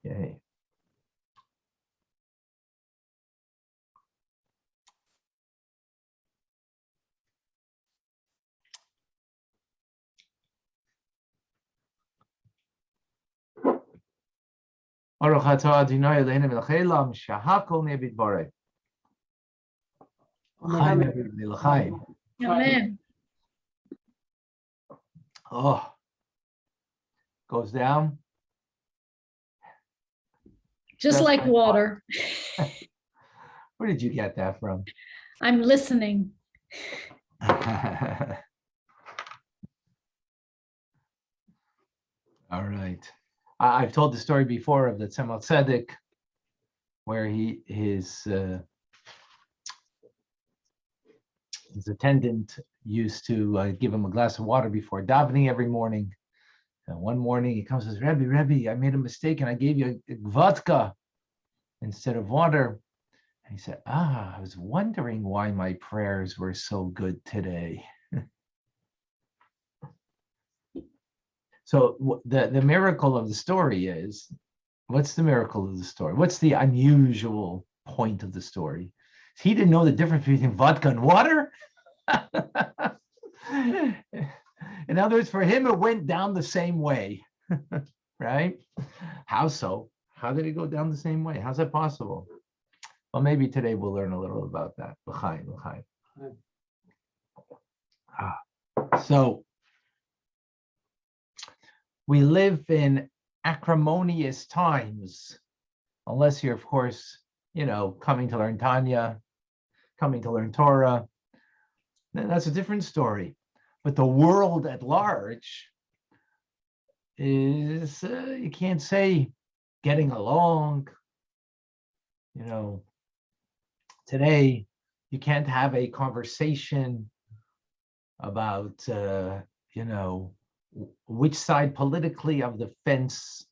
Okay. Baruch atah Adonai Eloheinu melech haolam shehakol nהיה b'dvaro. L'chaim everybody, l'chaim. Amen. Oh, goes down. Just like water. Where did you get that from? I'm listening. All right. I've told the story before of the Tzemach Tzedek, where his attendant used to give him a glass of water before davening every morning. And one morning he comes and says, Rebbe, I made a mistake and I gave you a vodka instead of water. And he said, I was wondering why my prayers were so good today. So the miracle of the story is, what's the miracle of the story? What's the unusual point of the story? He didn't know the difference between vodka and water. In other words, for him, it went down the same way, right? How so? How did it go down the same way? How's that possible? Well, maybe today we'll learn a little about that. L'chaim, l'chaim. So we live in acrimonious times, unless you're, of course, coming to learn Tanya, coming to learn Torah. Then that's a different story. But the world at large is, you can't say getting along. Today, you can't have a conversation about, which side politically of the fence.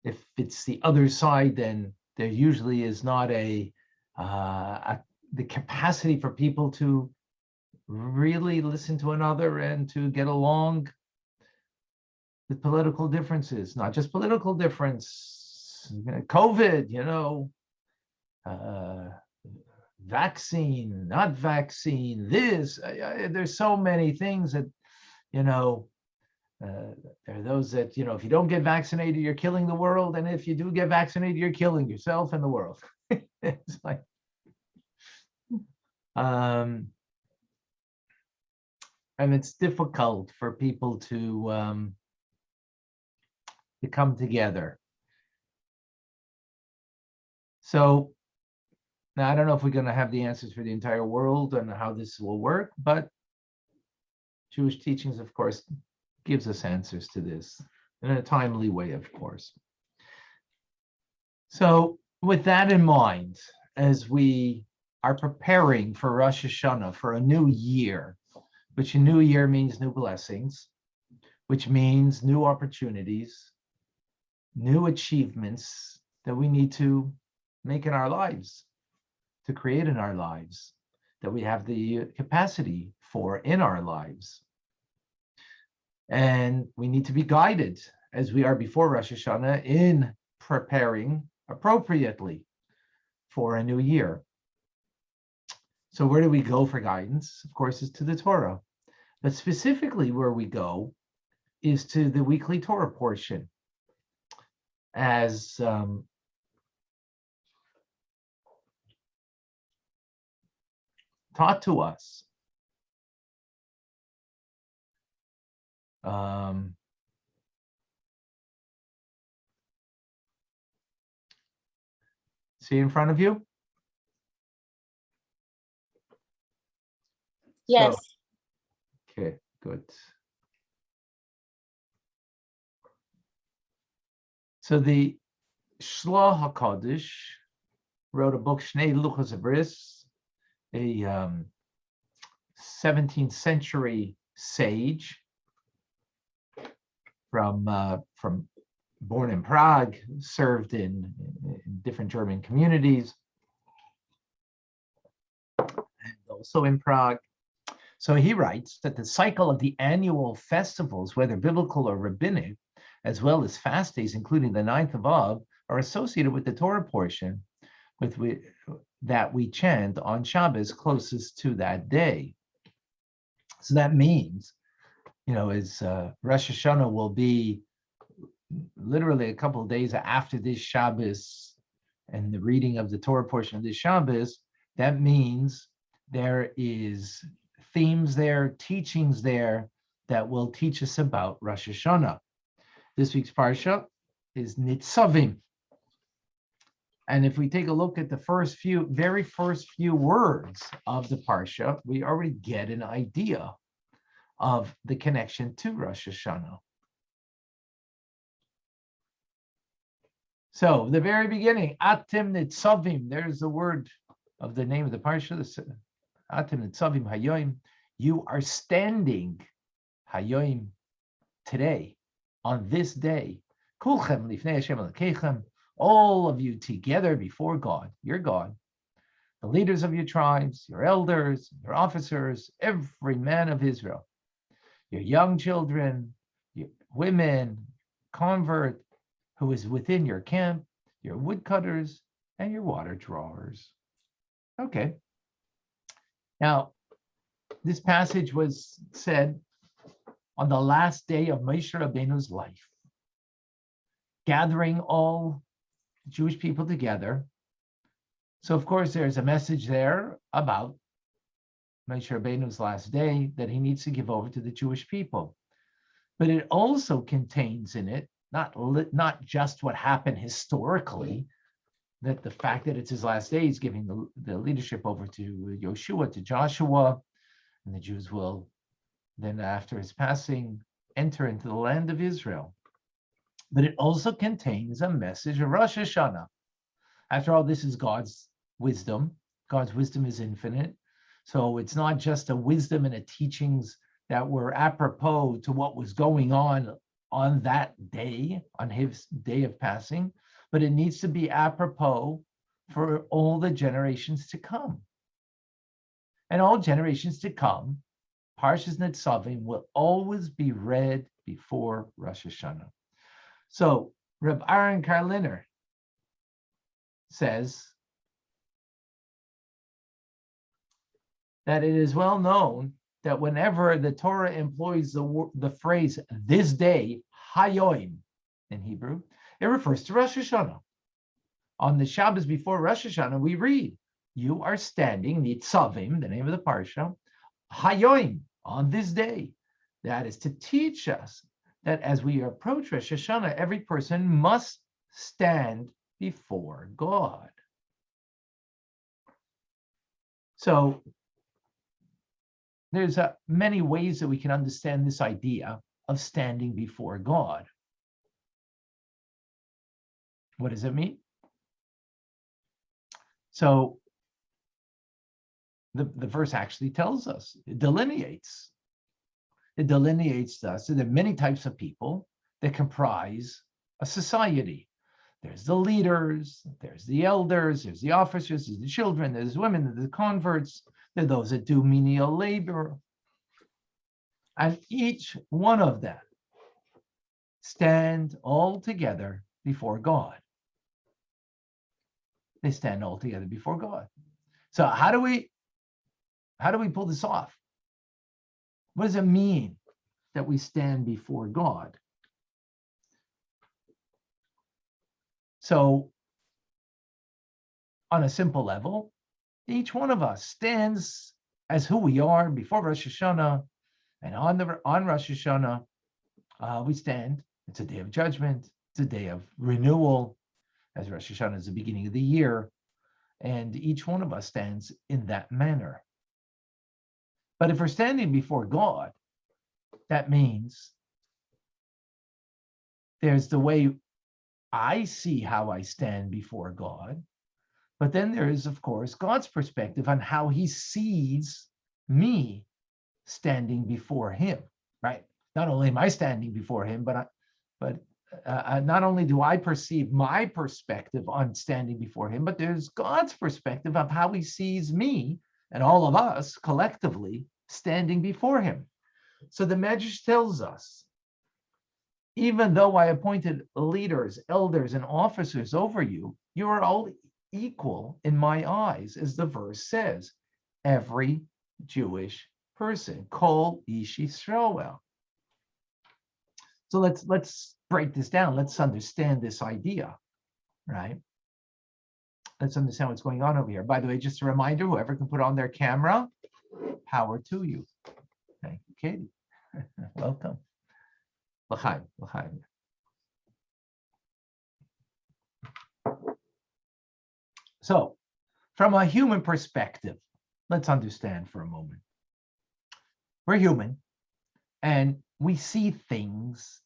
If it's the other side, then there usually is not the capacity for people to really listen to another and to get along with political differences, not just political difference, COVID, vaccine, not vaccine, this, there's so many things that, there are those that, if you don't get vaccinated, you're killing the world. And if you do get vaccinated, you're killing yourself and the world. It's like, and it's difficult for people to come together. So now I don't know if we're going to have the answers for the entire world and how this will work, but Jewish teachings, of course, gives us answers to this in a timely way, of course. So with that in mind, as we are preparing for Rosh Hashanah, for a new year, which a new year means new blessings, which means new opportunities, new achievements that we need to make in our lives, to create in our lives, that we have the capacity for in our lives. And we need to be guided, as we are before Rosh Hashanah, in preparing appropriately for a new year. So where do we go for guidance? Of course, it's to the Torah. But specifically where we go is to the weekly Torah portion, as taught to us. See in front of you? Yes. So, okay, good. So the Shloh HaKadosh wrote a book, Shnei Luchos Abris, a 17th century sage from born in Prague, served in different German communities. And the also in Prague. So he writes that the cycle of the annual festivals, whether biblical or rabbinic, as well as fast days, including the 9th of Av, are associated with the Torah portion that we chant on Shabbos closest to that day. So that means, as Rosh Hashanah will be literally a couple of days after this Shabbos and the reading of the Torah portion of this Shabbos, that means there is themes there, teachings there that will teach us about Rosh Hashanah. This week's Parsha is Nitzavim. And if we take a look at the very first few words of the Parsha, we already get an idea of the connection to Rosh Hashanah. So the very beginning, Atim Nitzavim, there's the word of the name of the Parsha, Atim Nitzavim Hayoim, you are standing, Hayoim, today, on this day, Kulchem Lifnei Hashem Elokechem, all of you together before God, your God, the leaders of your tribes, your elders, your officers, every man of Israel, your young children, your women, convert, who is within your camp, your woodcutters, and your water drawers. Okay. Now, this passage was said on the last day of Moshe Rabbeinu's life, gathering all Jewish people together. So, of course, there's a message there about Moshe Rabbeinu's last day that he needs to give over to the Jewish people. But it also contains in it not just what happened historically, that the fact that it's his last day, he's giving the leadership over to Yoshua, to Joshua, and the Jews will then, after his passing, enter into the land of Israel. But it also contains a message of Rosh Hashanah. After all, this is God's wisdom. God's wisdom is infinite. So it's not just a wisdom and a teachings that were apropos to what was going on that day, on his day of passing, but it needs to be apropos for all the generations to come. And all generations to come, Parshas Nitzavim will always be read before Rosh Hashanah. So Rabbi Aaron Karliner says that it is well known that whenever the Torah employs the phrase this day, Hayoim in Hebrew, it refers to Rosh Hashanah. On the Shabbos before Rosh Hashanah, we read, you are standing, Nitzavim, the name of the Parsha, Hayoim, on this day. That is to teach us that as we approach Rosh Hashanah, every person must stand before God. So there's many ways that we can understand this idea of standing before God. What does it mean? So the verse actually tells us, it delineates us. So there are many types of people that comprise a society. There's the leaders, there's the elders, there's the officers, there's the children, there's women, there's the converts, there are those that do menial labor. And each one of them stand all together before God. They stand all together before God. So how do we pull this off? What does it mean that we stand before God? So on a simple level, each one of us stands as who we are before Rosh Hashanah, and on Rosh Hashanah, we stand. It's a day of judgment. It's a day of renewal, as Rosh Hashanah is the beginning of the year, and each one of us stands in that manner. But if we're standing before God, that means there's the way I see how I stand before God, but then there is, of course, God's perspective on how he sees me standing before him, right? Not only am I standing before him, but not only do I perceive my perspective on standing before him, but there's God's perspective of how he sees me and all of us collectively standing before him. So the Medrash tells us, even though I appointed leaders, elders, and officers over you, you are all equal in my eyes, as the verse says. Every Jewish person, Kol Ish Yisrael. So let's break this down. Let's understand this idea, right? Let's understand what's going on over here. By the way, just a reminder, whoever can put on their camera, power to you. Thank you, Katie. Welcome. L'chaim, l'chaim. So, from a human perspective, let's understand for a moment. We're human, and we see things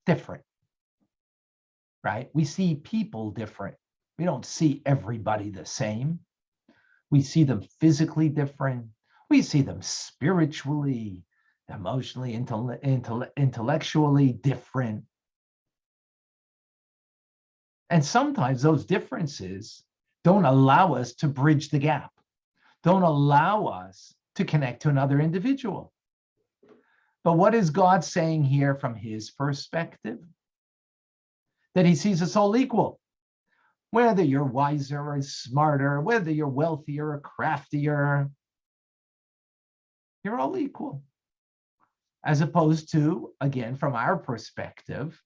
different, right? We see people different. We don't see everybody the same. We see them physically different. We see them spiritually, emotionally, intellectually different. And sometimes those differences don't allow us to bridge the gap, don't allow us to connect to another individual. But what is God saying here from his perspective? That he sees us all equal. Whether you're wiser or smarter, whether you're wealthier or craftier, you're all equal. As opposed to, again, from our perspective,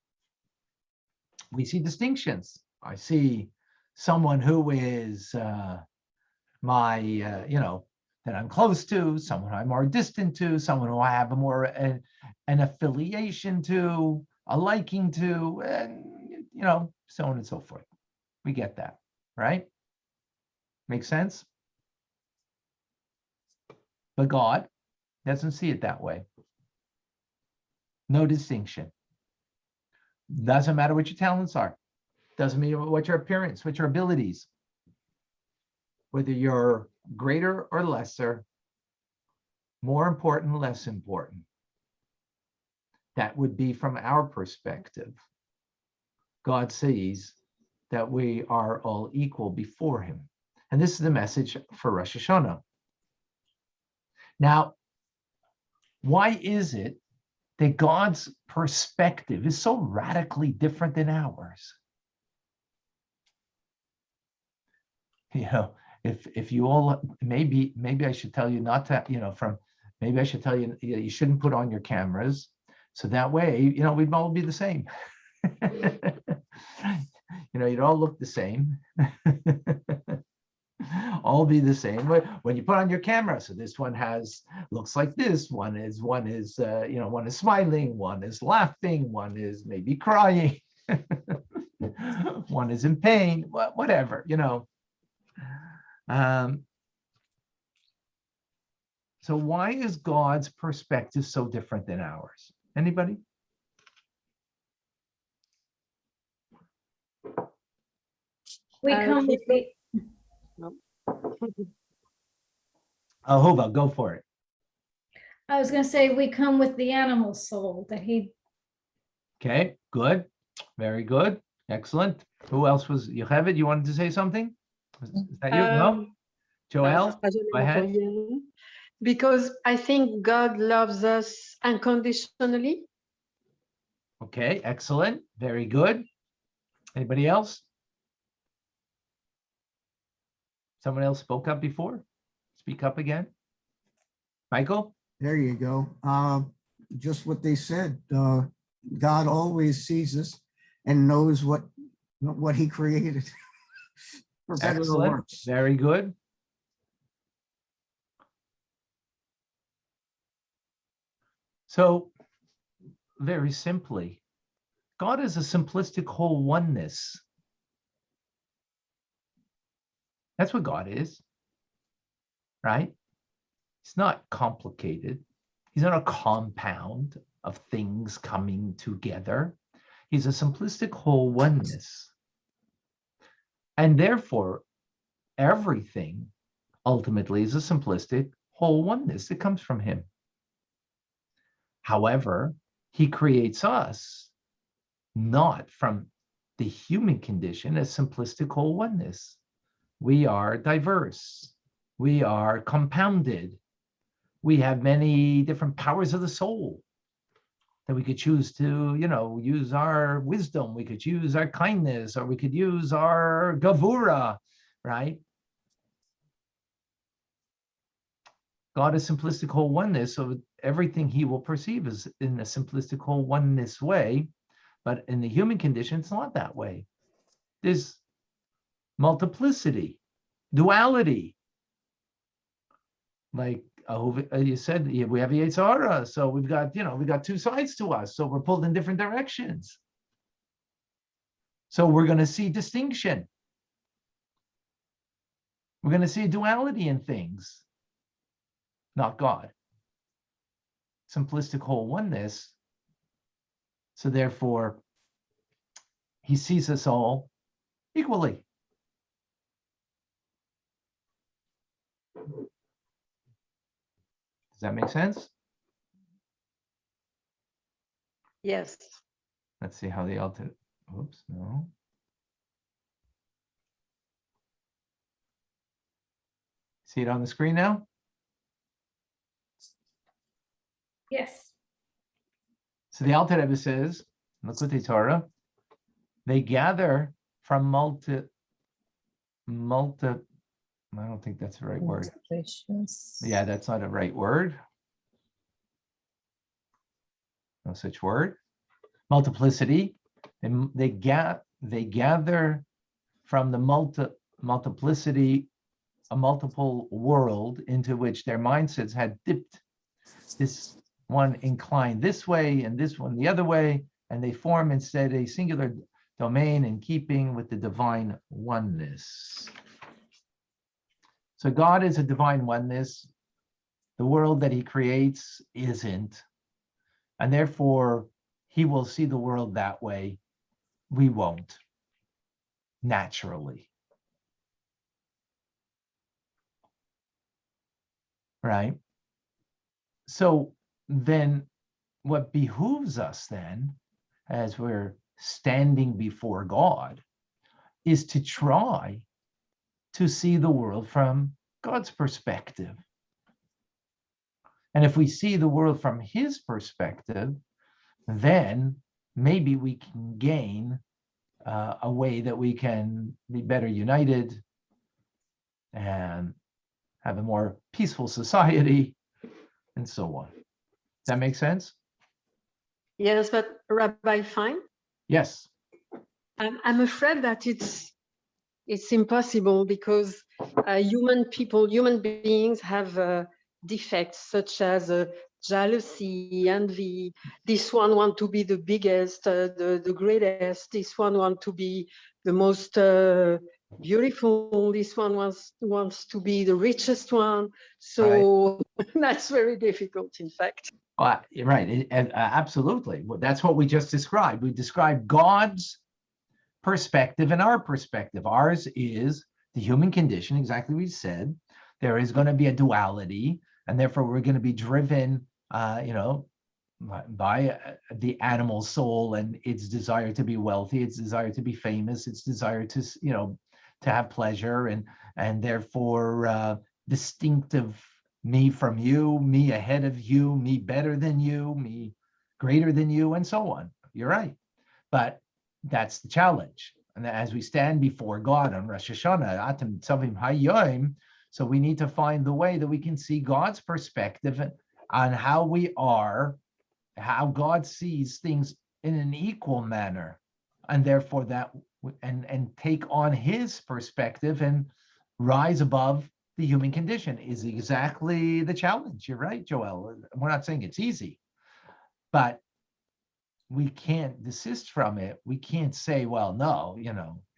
we see distinctions. I see someone who is that I'm close to, someone I'm more distant to, someone who I have an affiliation to, a liking to, and so on and so forth. We get that, right? Makes sense? But God doesn't see it that way. No distinction. Doesn't matter what your talents are. Doesn't matter what your appearance, what your abilities. Whether you're greater or lesser, more important, less important. That would be from our perspective. God sees that we are all equal before him. And this is the message for Rosh Hashanah. Now, why is it that God's perspective is so radically different than ours? If you all, maybe I should tell you not to, maybe I should tell you, you shouldn't put on your cameras. So that way, we'd all be the same. You'd all look the same. All be the same. When you put on your camera, so this one looks like this. One is smiling, one is laughing, one is maybe crying, one is in pain, whatever, So why is God's perspective so different than ours? Anybody? We come with the, Hova, go for it. I was going to say, we come with the animal soul that he. Okay, good. Very good. Excellent. Who else was Yocheved? You wanted to say something? Is that you? No? Joel? Go ahead. Because I think God loves us unconditionally. Okay, excellent. Very good. Anybody else? Someone else spoke up before? Speak up again. Michael? There you go. Just what they said. God always sees us and knows what he created. For better or Excellent. worse. Very good. So, very simply, God is a simplistic whole oneness. That's what God is, right? It's not complicated. He's not a compound of things coming together. He's a simplistic whole oneness. And therefore, everything ultimately is a simplistic whole oneness that comes from him. However, he creates us not from the human condition as simplistic whole oneness. We are diverse. We are compounded. We have many different powers of the soul that we could choose to, use our wisdom. We could use our kindness, or we could use our gavura, right? God is simplistic whole oneness, so everything he will perceive is in a simplistic whole oneness way. But in the human condition, it's not that way. There's multiplicity, duality. Like you said, we have Yetzirah, so we've got two sides to us, so we're pulled in different directions. So we're going to see distinction. We're going to see duality in things, not God. Simplistic whole oneness. So therefore, he sees us all equally. Does that make sense? Yes. Let's see how the alter. Oops, no. See it on the screen now? Yes. So the Alter Rebbe says, L'Kutei Torah, they gather from multi. I don't think that's the right word. Yeah, that's not a right word. No such word. Multiplicity. They gather from the multiplicity, a multiple world into which their mindsets had dipped. This one inclined this way and this one the other way, and they form instead a singular domain in keeping with the divine oneness. So God is a divine oneness. The world that he creates isn't. And therefore, he will see the world that way. We won't, naturally. Right? So then what behooves us then, as we're standing before God, is to try to see the world from God's perspective. And if we see the world from his perspective, then maybe we can gain a way that we can be better united and have a more peaceful society and so on. Does that make sense? Yes, but Rabbi Fine, Yes. I'm afraid that it's impossible because human beings have defects such as jealousy, envy. This one want to be the biggest, the greatest. This one want to be the most beautiful. This one wants to be the richest one. So that's very difficult, in fact. Right. Absolutely. Well, that's what we just described. We described God's perspective and our perspective. Ours is the human condition, exactly what we said. There is going to be a duality, and therefore we're going to be driven, by the animal soul and its desire to be wealthy, its desire to be famous, its desire to, to have pleasure, and therefore distinctive me from you, me ahead of you, me better than you, me greater than you, and so on. You're right. But that's the challenge. And as we stand before God on Rosh Hashanah, Nitzavim-Pre, so we need to find the way that we can see God's perspective on how we are, how God sees things in an equal manner, and therefore that and take on his perspective and rise above the human condition is exactly the challenge. You're right, Joel. We're not saying it's easy, but we can't desist from it. We can't say, well, no,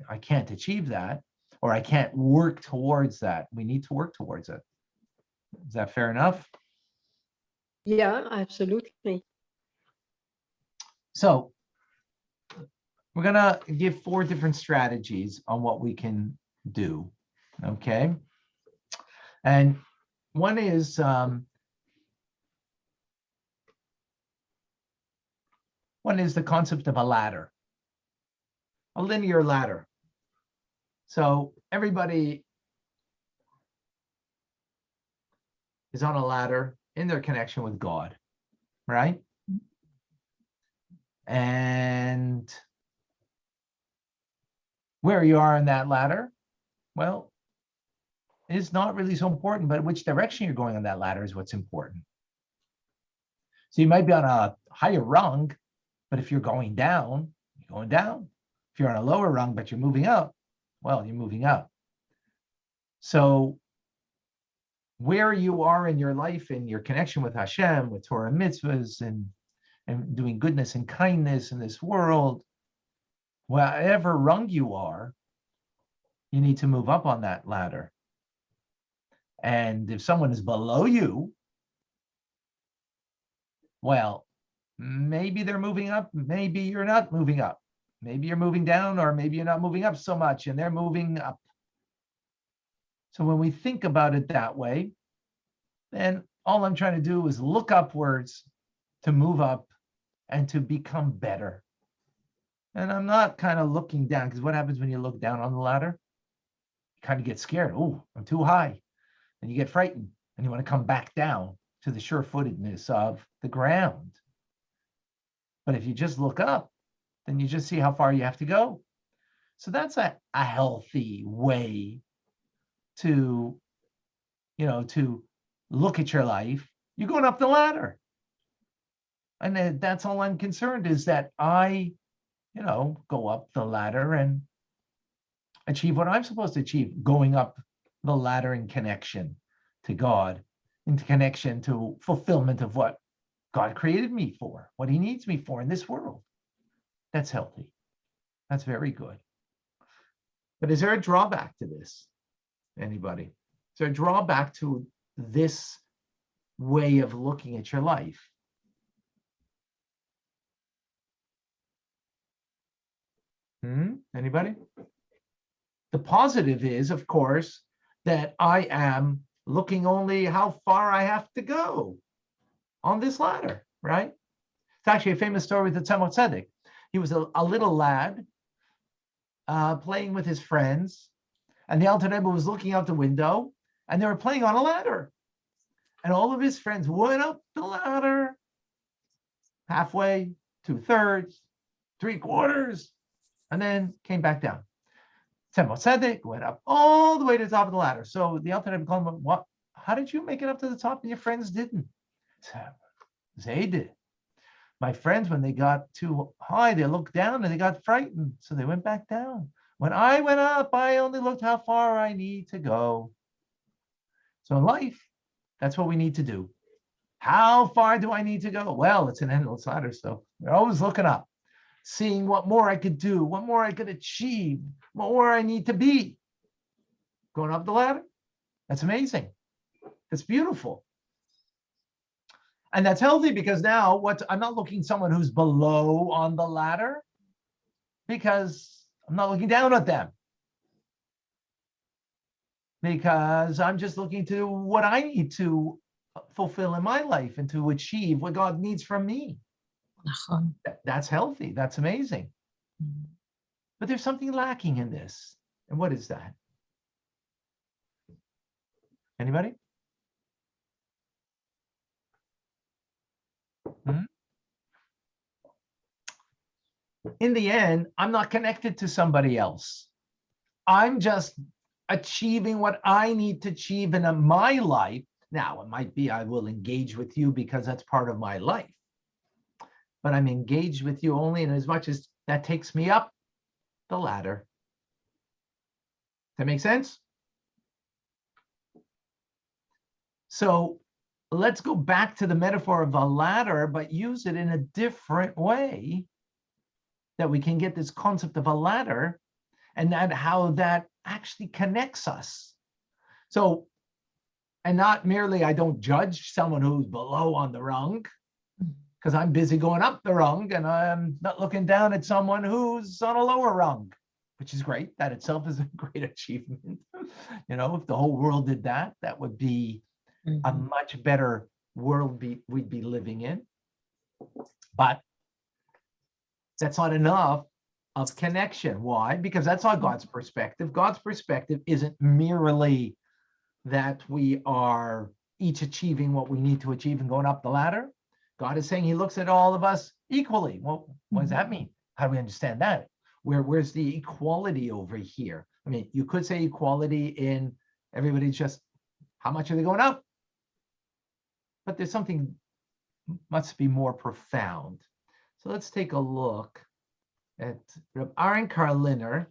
I can't achieve that, or I can't work towards that. We need to work towards it. Is that fair enough? Yeah, absolutely. So we're going to give 4 different strategies on what we can do. Okay. And one is the concept of a ladder, a linear ladder. So everybody is on a ladder in their connection with God, right? And where you are in that ladder, well, is not really so important, but which direction you're going on that ladder is what's important. So you might be on a higher rung, but if you're going down, you're going down. If you're on a lower rung, but you're moving up, well, you're moving up. So where you are in your life, in your connection with Hashem, with Torah mitzvahs, and doing goodness and kindness in this world, whatever rung you are, you need to move up on that ladder. And if someone is below you, well, maybe they're moving up, maybe you're not moving up. Maybe you're moving down, or maybe you're not moving up so much and they're moving up. So when we think about it that way, then all I'm trying to do is look upwards to move up and to become better. And I'm not kind of looking down, because what happens when you look down on the ladder? You kind of get scared. Oh, I'm too high. And you get frightened and you want to come back down to the sure-footedness of the ground. But if you just look up, then you just see how far you have to go. So that's a healthy way to, to look at your life. You're going up the ladder. And that's all I'm concerned, is that I, go up the ladder and achieve what I'm supposed to achieve, going up the ladder in connection to God, into connection to fulfillment of what God created me for, what he needs me for in this world. That's healthy. That's very good. But is there a drawback to this? Anybody? Is there a drawback to this way of looking at your life? Anybody? The positive is, of course, that I am looking only how far I have to go on this ladder, right? It's actually a famous story with the Nitzavim-Pre. He was a little lad playing with his friends, and the Alter Rebbe was looking out the window, and they were playing on a ladder. And all of his friends went up the ladder, halfway, 2/3, 3/4, and then came back down. Nitzavim-Pre went up all the way to the top of the ladder. So the Alter Rebbe called him, "What? How did you make it up to the top and your friends didn't?" They did. My friends, when they got too high, they looked down and they got frightened. So they went back down. When I went up, I only looked how far I need to go. So in life, that's what we need to do. How far do I need to go? Well, it's an endless ladder, so we're always looking up, seeing what more I could do, what more I could achieve, what more I need to be. Going up the ladder, that's amazing. That's beautiful. And that's healthy, because now I'm not looking at someone who's below on the ladder, because I'm not looking down at them. Because I'm just looking to what I need to fulfill in my life and to achieve what God needs from me. That's healthy. That's amazing. But there's something lacking in this. And what is that? Anybody? In the end, I'm not connected to somebody else. I'm just achieving what I need to achieve in my life. Now, it might be I will engage with you because that's part of my life. But I'm engaged with you only in as much as that takes me up the ladder. That make sense? So let's go back to the metaphor of a ladder, but use it in a different way, that we can get this concept of a ladder and that how that actually connects us. So, and not merely I don't judge someone who's below on the rung, because I'm busy going up the rung and I'm not looking down at someone who's on a lower rung, which is great. That itself is a great achievement. If the whole world did that, that would be a much better world we'd be living in. But that's not enough of connection. Why? Because that's not God's perspective. God's perspective isn't merely that we are each achieving what we need to achieve and going up the ladder. God is saying he looks at all of us equally. Well, what does that mean? How do we understand that? Where's the equality over here? I mean, you could say equality in everybody's just, how much are they going up? But there's something must be more profound. So let's take a look at Rabbi Aaron Karliner,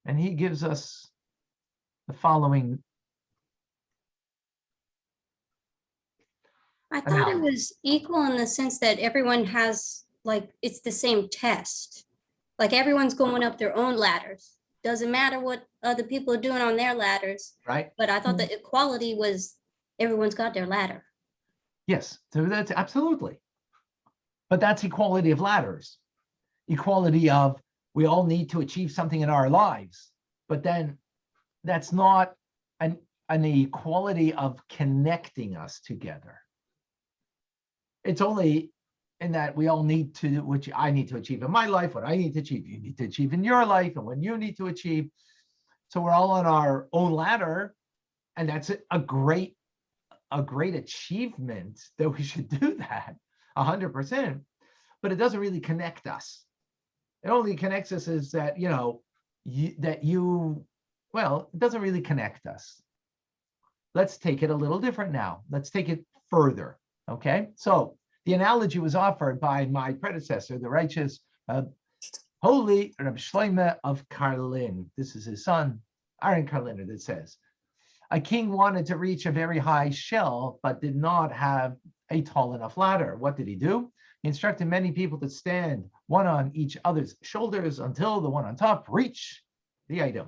and he gives us the following. I thought it was equal in the sense that everyone has, like, it's the same test. Like everyone's going up their own ladders. Doesn't matter what other people are doing on their ladders. Right. But I thought the equality was everyone's got their ladder. Yes, so that's absolutely. But that's equality of ladders. Equality of we all need to achieve something in our lives. But then that's not an equality of connecting us together. It's only in that we all need to, which I need to achieve in my life, what I need to achieve, you need to achieve in your life, and when you need to achieve. So we're all on our own ladder, and that's a great achievement that we should do that 100%. But it doesn't really connect us. It only connects us is that, well, it doesn't really connect us. Let's take it a little different now. Let's take it further. Okay, so the analogy was offered by my predecessor, the righteous, holy Rabbi Shlomo of Karlin. This is his son, Aaron Karliner, that says, a king wanted to reach a very high shelf, but did not have a tall enough ladder. What did he do? He instructed many people to stand one on each other's shoulders until the one on top reached the item.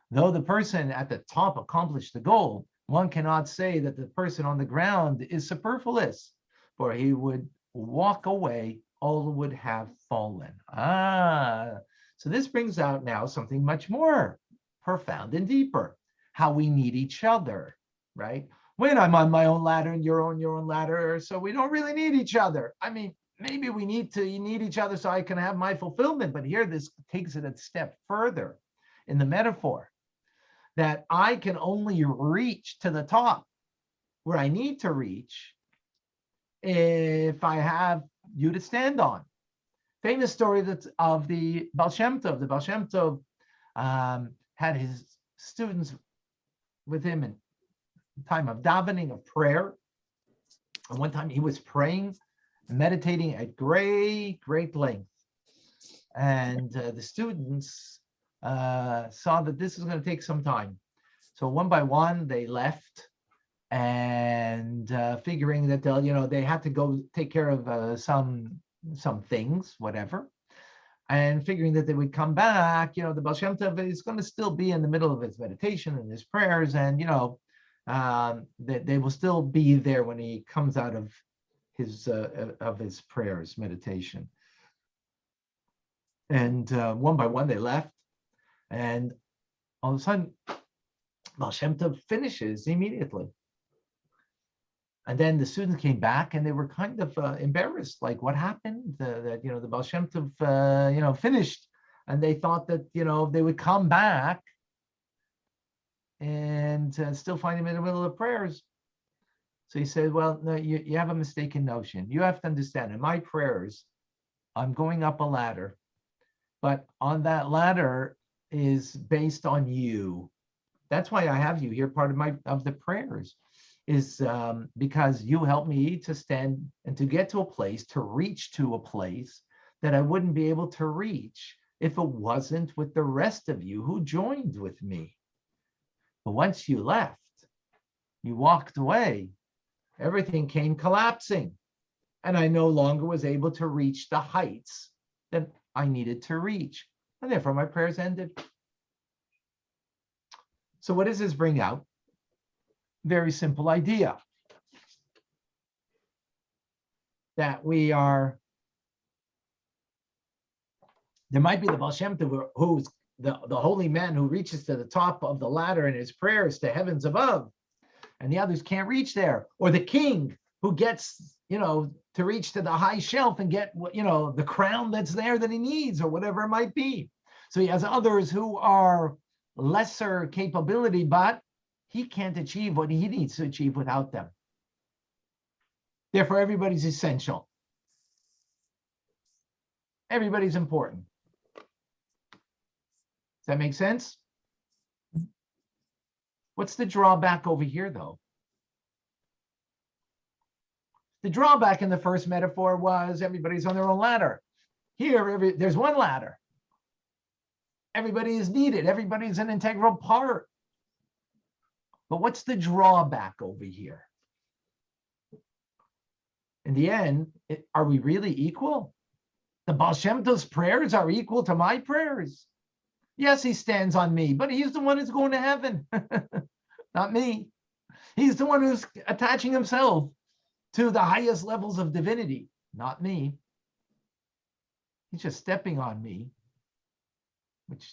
Though the person at the top accomplished the goal, one cannot say that the person on the ground is superfluous, for he would walk away, all would have fallen. So this brings out now something much more profound and deeper, how we need each other, right? When I'm on my own ladder and you're on your own ladder, so we don't really need each other. I mean, maybe we need each other so I can have my fulfillment, but here this takes it a step further in the metaphor, that I can only reach to the top where I need to reach if I have you to stand on. Famous story of the Baal Shem Tov. The Baal Shem Tov had his students with him in time of davening, of prayer. And one time he was praying, meditating at great length. And the students saw that this was going to take some time. So one by one, they left, and figuring that they had to go take care of some things, whatever, and figuring that they would come back. The Baal Shem Tov is going to still be in the middle of his meditation and his prayers, and that they will still be there when he comes out of his prayers, meditation. And one by one, they left. And all of a sudden, Baal Shem Tov finishes immediately. And then the students came back and they were kind of embarrassed, like what happened? That the Baal Shem Tov finished, and they thought that they would come back and still find him in the middle of prayers. So he said, well, no, you have a mistaken notion. You have to understand, in my prayers, I'm going up a ladder, but on that ladder is based on you. That's why I have you here. Part of the prayers is because you help me to stand and to get to a place, to reach to a place that I wouldn't be able to reach if it wasn't with the rest of you who joined with me. But once you left, you walked away, everything came collapsing, and I no longer was able to reach the heights that I needed to reach. And therefore my prayers ended. So what does this bring out? Very simple idea. That there might be the Baal Shem Tov who's the holy man who reaches to the top of the ladder in his prayers to heavens above, and the others can't reach there. Or the king who gets, to reach to the high shelf and get, the crown that's there that he needs, or whatever it might be. So he has others who are lesser capability, but he can't achieve what he needs to achieve without them. Therefore, everybody's essential. Everybody's important. Does that make sense? What's the drawback over here, though? The drawback in the first metaphor was everybody's on their own ladder. Here, there's one ladder. Everybody is needed. Everybody's an integral part. But what's the drawback over here? In the end, are we really equal? The Baal Shem Tov's prayers are equal to my prayers. Yes, he stands on me, but he's the one who's going to heaven, not me. He's the one who's attaching himself to the highest levels of divinity, not me. He's just stepping on me, which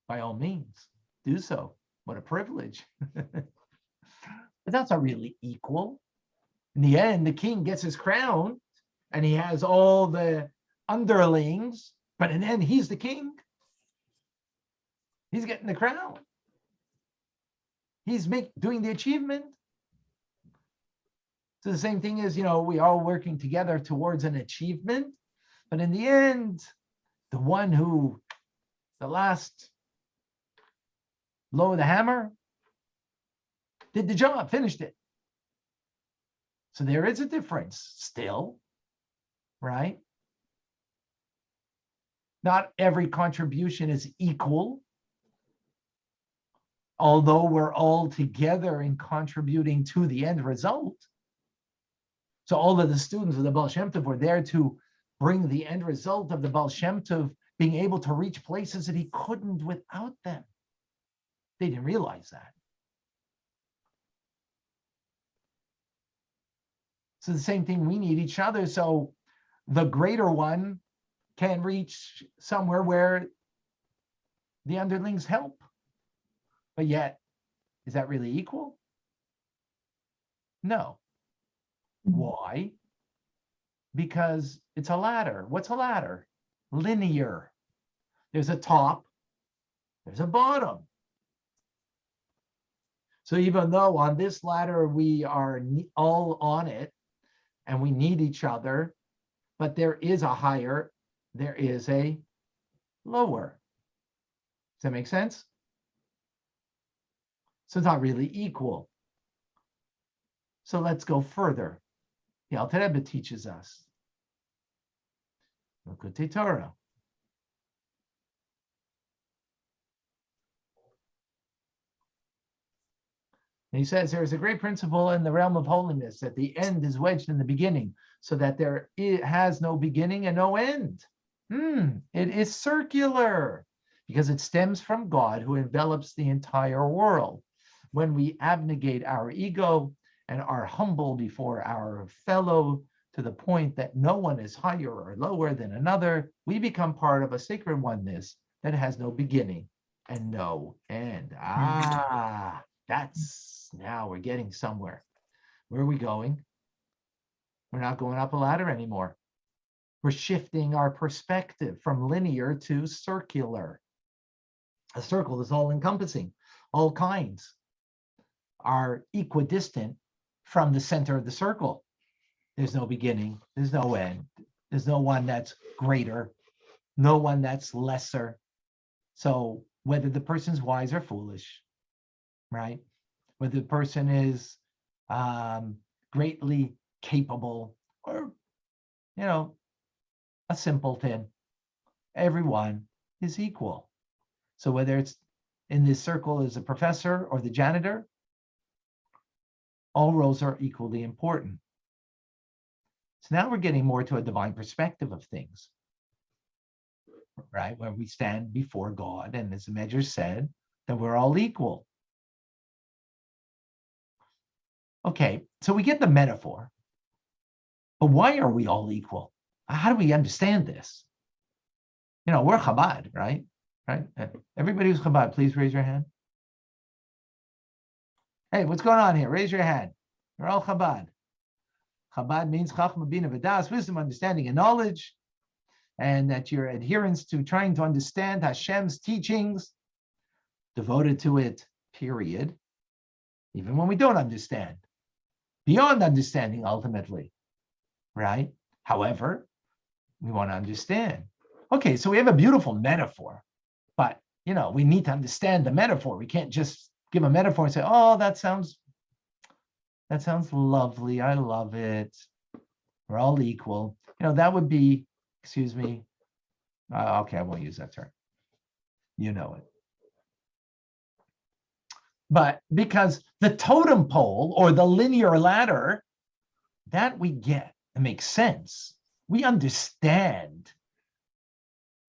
by all means, do so. What a privilege. But that's not really equal. In the end, the king gets his crown and he has all the underlings, but in the end, he's the king. He's getting the crown. He's doing the achievement. So the same thing is, we all working together towards an achievement, but in the end, the one who, the last blow of the hammer, did the job, finished it. So there is a difference still, right? Not every contribution is equal, although we're all together in contributing to the end result. So all of the students of the Baal Shem Tov were there to bring the end result of the Baal Shem Tov being able to reach places that he couldn't without them. They didn't realize that. So the same thing, we need each other. So the greater one can reach somewhere where the underlings help. But yet, is that really equal? No. Why? Because it's a ladder. What's a ladder? Linear. There's a top, there's a bottom. So even though on this ladder we are all on it and we need each other, but there is a higher, there is a lower. Does that make sense? So it's not really equal. So let's go further. The Alter Rebbe teaches us. Likutei Torah. And he says there is a great principle in the realm of holiness that the end is wedged in the beginning, so that it has no beginning and no end. It is circular because it stems from God who envelops the entire world. When we abnegate our ego and are humble before our fellow to the point that no one is higher or lower than another, we become part of a sacred oneness that has no beginning and no end. Now we're getting somewhere. Where are we going? We're not going up a ladder anymore. We're shifting our perspective from linear to circular. A circle is all encompassing. All kinds are equidistant from the center of the circle. There's no beginning, there's no end. There's no one that's greater, no one that's lesser. So whether the person's wise or foolish, right? Whether the person is greatly capable or, a simpleton, everyone is equal. So whether it's in this circle as a professor or the janitor, all roles are equally important. So now we're getting more to a divine perspective of things, right? Where we stand before God, and as the Medrash said, that we're all equal. Okay, so we get the metaphor, but why are we all equal? How do we understand this? We're Chabad, right? Right? Everybody who's Chabad, please raise your hand. Hey, what's going on here? Raise your hand. You're all Chabad. Chabad means Chachma Bina V'das, wisdom, understanding, and knowledge, and that your adherence to trying to understand Hashem's teachings, devoted to it, period. even when we don't understand, beyond understanding ultimately, right? However, we want to understand. Okay, so we have a beautiful metaphor, but we need to understand the metaphor. We can't just give a metaphor and say, oh, that sounds lovely. I love it. We're all equal. That would be, excuse me. Okay, I won't use that term. You know it. But because the totem pole or the linear ladder, that we get, it makes sense. We understand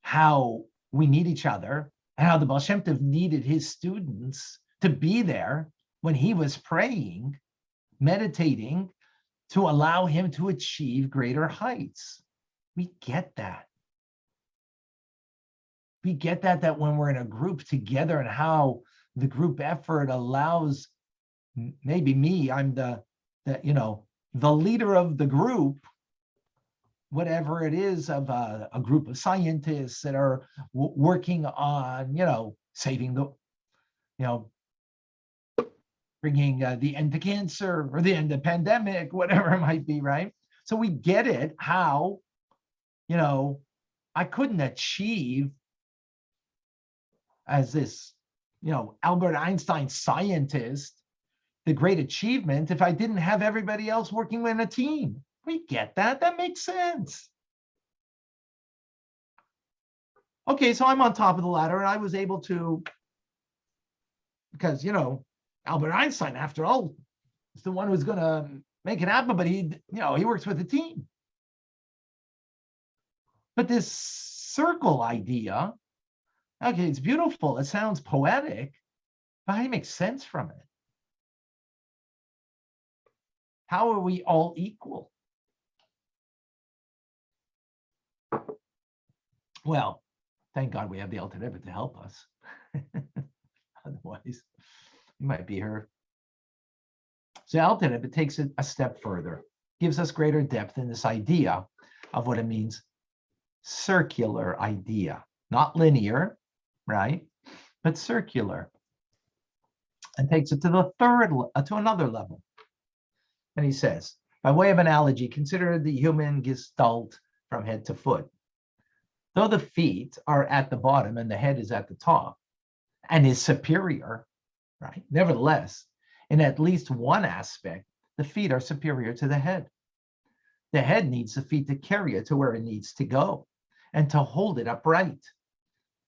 how we need each other and how the Baal Shem Tov needed his students to be there when he was praying, meditating, to allow him to achieve greater heights. We get that. We get that when we're in a group together and how the group effort allows, maybe me, I'm the leader of the group, whatever it is, of a group of scientists that are working on, saving bringing the end to cancer or the end of pandemic, whatever it might be, right? So we get it, how, I couldn't achieve as this, Albert Einstein scientist, the great achievement if I didn't have everybody else working in a team. We get that. That makes sense. Okay, so I'm on top of the ladder and I was able to, because, Albert Einstein, after all, is the one who's going to make it happen, but he works with a team. But this circle idea, okay, it's beautiful. It sounds poetic, but how do you make sense from it? How are we all equal? Well, thank God we have the Alter Rebbe to help us. Otherwise, we might be here. So Alter Rebbe takes it a step further, gives us greater depth in this idea of what it means, circular idea, not linear, right? But circular, and takes it to to another level. And he says, by way of analogy, consider the human gestalt from head to foot. Though the feet are at the bottom and the head is at the top and is superior, right? Nevertheless, in at least one aspect, the feet are superior to the head. The head needs the feet to carry it to where it needs to go and to hold it upright.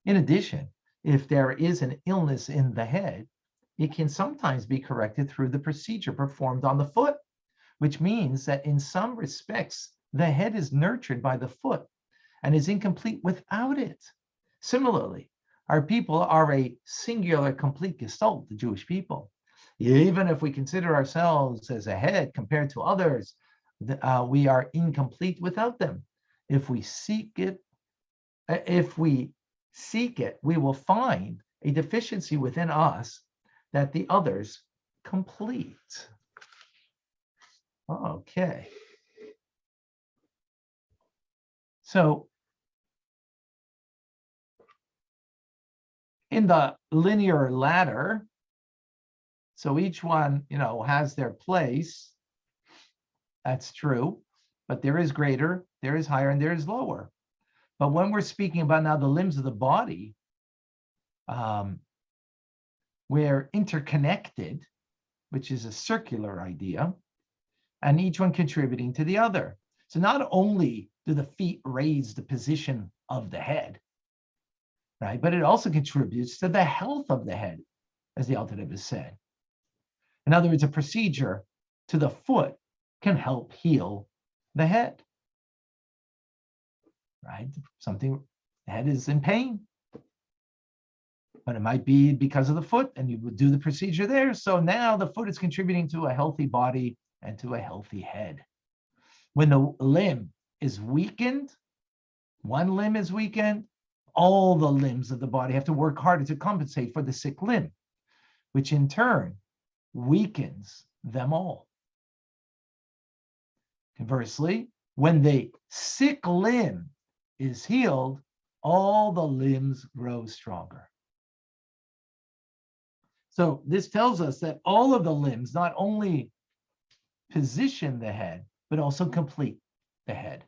In addition, if there is an illness in the head, it can sometimes be corrected through the procedure performed on the foot, which means that in some respects, the head is nurtured by the foot and is incomplete without it. Similarly, our people are a singular, complete gestalt, the Jewish people. Even if we consider ourselves as a head compared to others, we are incomplete without them. If we seek it, we will find a deficiency within us that the others complete. Okay. So in the linear ladder, so each one, has their place. That's true, but there is greater, there is higher, and there is lower. But when we're speaking about now the limbs of the body, we're interconnected, which is a circular idea, and each one contributing to the other. So not only do the feet raise the position of the head, right, but it also contributes to the health of the head, as the Alter Rebbe said. In other words, a procedure to the foot can help heal the head, right? The head is in pain, but it might be because of the foot, and you would do the procedure there. So now the foot is contributing to a healthy body and to a healthy head. When the limb is weakened, one limb is weakened, all the limbs of the body have to work harder to compensate for the sick limb, which in turn weakens them all. Conversely, when the sick limb is healed, all the limbs grow stronger. So this tells us that all of the limbs not only position the head, but also complete the head.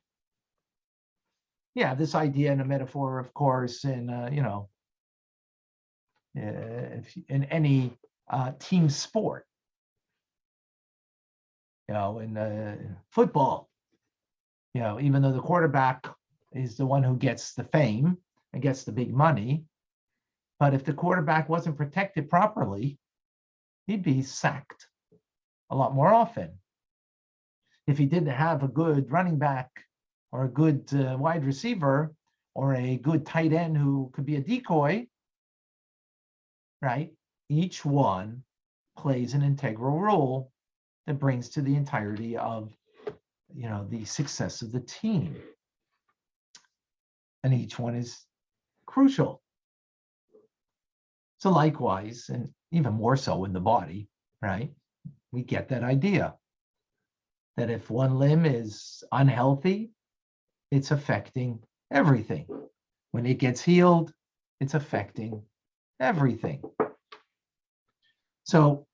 Yeah, this idea and a metaphor, of course, in in any team sport, in football, even though the quarterback is the one who gets the fame and gets the big money, but if the quarterback wasn't protected properly, he'd be sacked a lot more often. If he didn't have a good running back or a good wide receiver or a good tight end who could be a decoy, right? Each one plays an integral role that brings to the entirety of, the success of the team. And each one is crucial. So likewise, and even more so in the body, right? We get that idea that if one limb is unhealthy, it's affecting everything. When it gets healed, it's affecting everything. So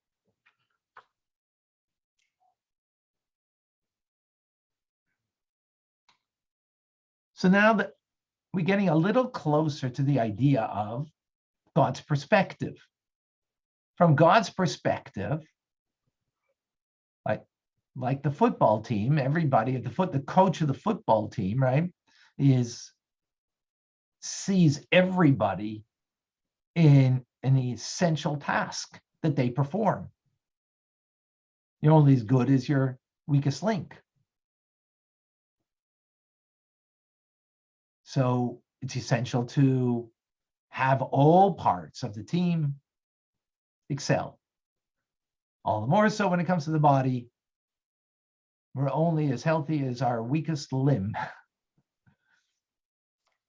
now that we're getting a little closer to the idea of God's perspective. From God's perspective, like the football team, everybody at the coach of the football team, right, sees everybody in an essential task that they perform. You're only as good as your weakest link. So it's essential to have all parts of the team excel. All the more so when it comes to the body, we're only as healthy as our weakest limb.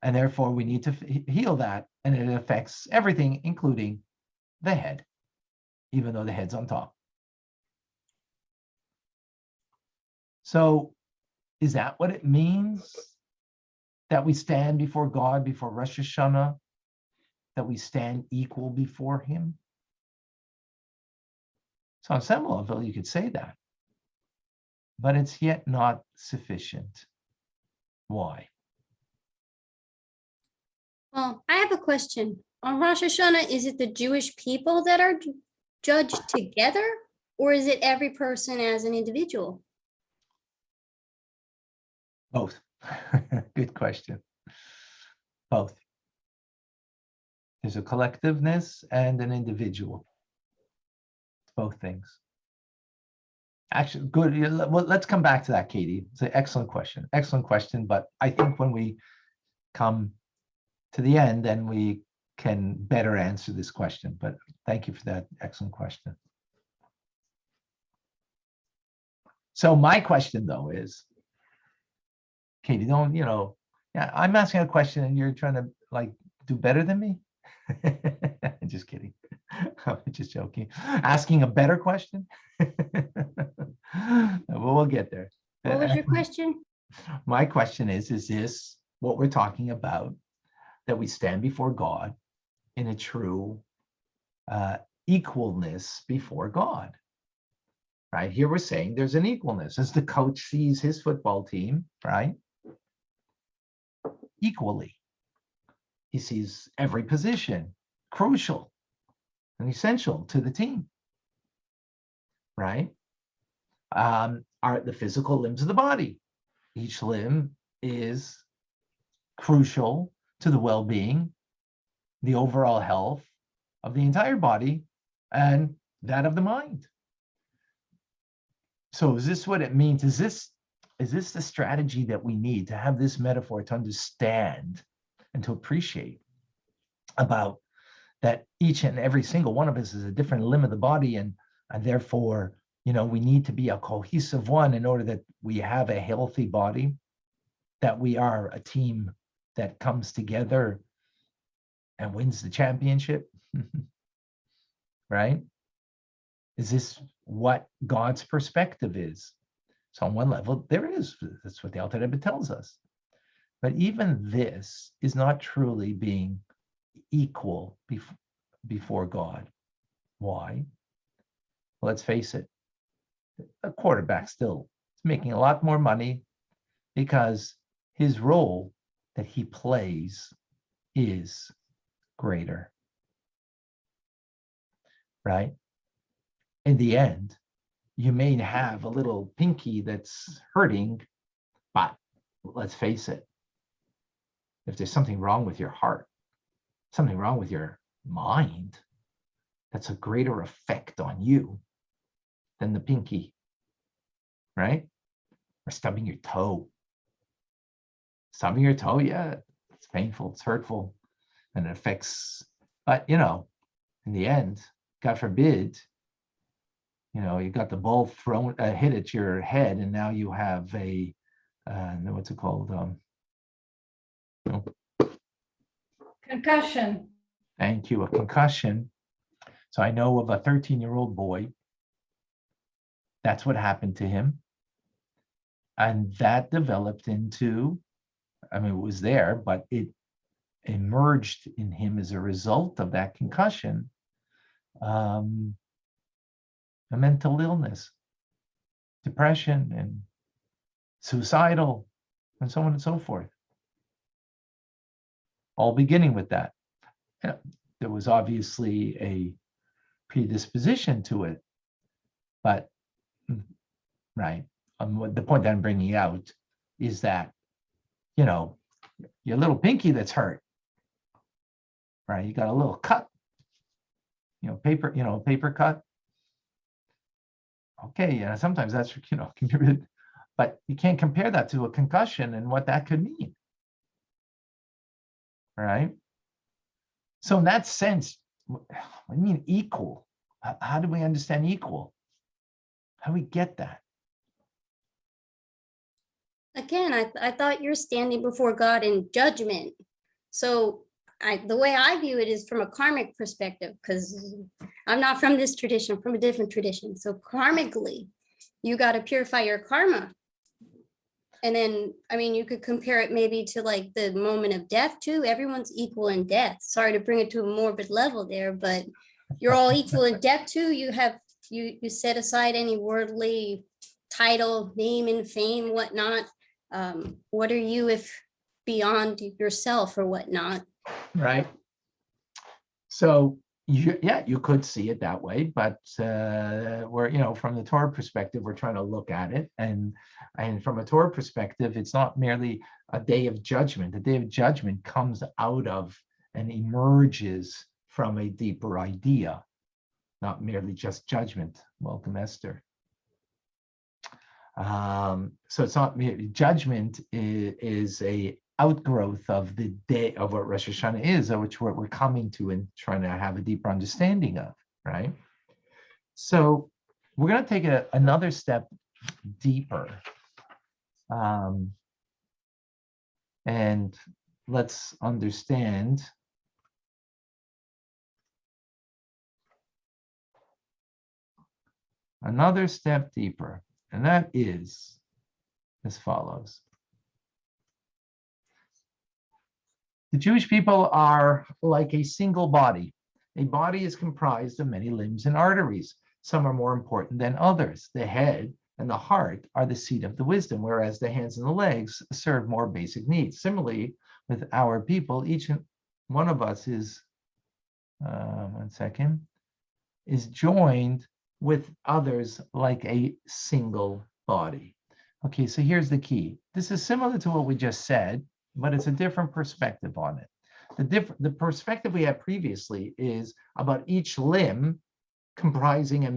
And therefore we need to heal that, and it affects everything, including the head, even though the head's on top. So is that what it means that we stand before God, before Rosh Hashanah, that we stand equal before him? So on some level, you could say that, but it's yet not sufficient. Why? Well, I have a question. On Rosh Hashanah, is it the Jewish people that are judged together, or is it every person as an individual? Both. Good question. Both. There's a collectiveness and an individual. Both things. Actually, good. Well, let's come back to that, Katie. It's an excellent question. Excellent question. But I think when we come to the end, then we can better answer this question. But thank you for that excellent question. So my question, though, is, Katie, I'm asking a question and you're trying to do better than me? Just kidding. I'm just joking. Asking a better question? We'll get there. What was your question? My question is this what we're talking about, that we stand before God in a true equalness before God? Right? Here we're saying there's an equalness as the coach sees his football team, right? Equally. He sees every position crucial and essential to the team, right? Are the physical limbs of the body. Each limb is crucial to the well-being, the overall health of the entire body, and that of the mind. So is this what it means? Is this the strategy that we need to have this metaphor, to understand and to appreciate about that each and every single one of us is a different limb of the body, and therefore, we need to be a cohesive one in order that we have a healthy body, that we are a team that comes together and wins the championship, right? Is this what God's perspective is? So on one level, there is. That's what the Alter Rebbe tells us. But even this is not truly being equal before God. Why? Let's face it, a quarterback still is making a lot more money because his role that he plays is greater, right? In the end, you may have a little pinky that's hurting, but let's face it, if there's something wrong with your heart, something wrong with your mind, that's a greater effect on you than the pinky, right? Or stubbing your toe. Stubbing your toe, yeah, it's painful, it's hurtful, and it affects, but in the end, God forbid, you got the ball thrown, hit at your head, and now you have a, what's it called? Concussion. Thank you, a concussion. So I know of a 13-year-old boy. That's what happened to him. And that developed into, it was there, but it emerged in him as a result of that concussion, a mental illness, depression, and suicidal, and so on and so forth. All beginning with that. There was obviously a predisposition to it, but right. The point that I'm bringing out is that, your little pinky that's hurt, right? You got a little cut, paper cut. Okay, sometimes that's, but you can't compare that to a concussion and what that could mean, right? So in that sense, what do you mean equal? How do we understand equal? How do we get that? Again, I thought you're standing before God in judgment. So the way I view it is from a karmic perspective, because I'm not from this tradition, I'm from a different tradition. So karmically, you got to purify your karma. And then, you could compare it maybe to like the moment of death too. Everyone's equal in death. Sorry to bring it to a morbid level there, but you're all equal in death too. You set aside any worldly title, name and fame, whatnot. What are you if beyond yourself or whatnot? Right. So you could see it that way, but we're, from the Torah perspective, we're trying to look at it, and from a Torah perspective, it's not merely a day of judgment. The day of judgment comes out of and emerges from a deeper idea, not merely just judgment. Welcome, Esther. So it's not judgment is a outgrowth of the day of what Rosh Hashanah is, which we're coming to and trying to have a deeper understanding of, right? So we're going to take another step deeper, and let's understand another step deeper, and that is as follows. The Jewish people are like a single body. A body is comprised of many limbs and arteries. Some are more important than others. The head and the heart are the seat of the wisdom, whereas the hands and the legs serve more basic needs. Similarly, with our people, each one of us is, is joined with others like a single body. Okay, so here's the key. This is similar to what we just said, but it's a different perspective on it. The perspective we had previously is about each limb comprising and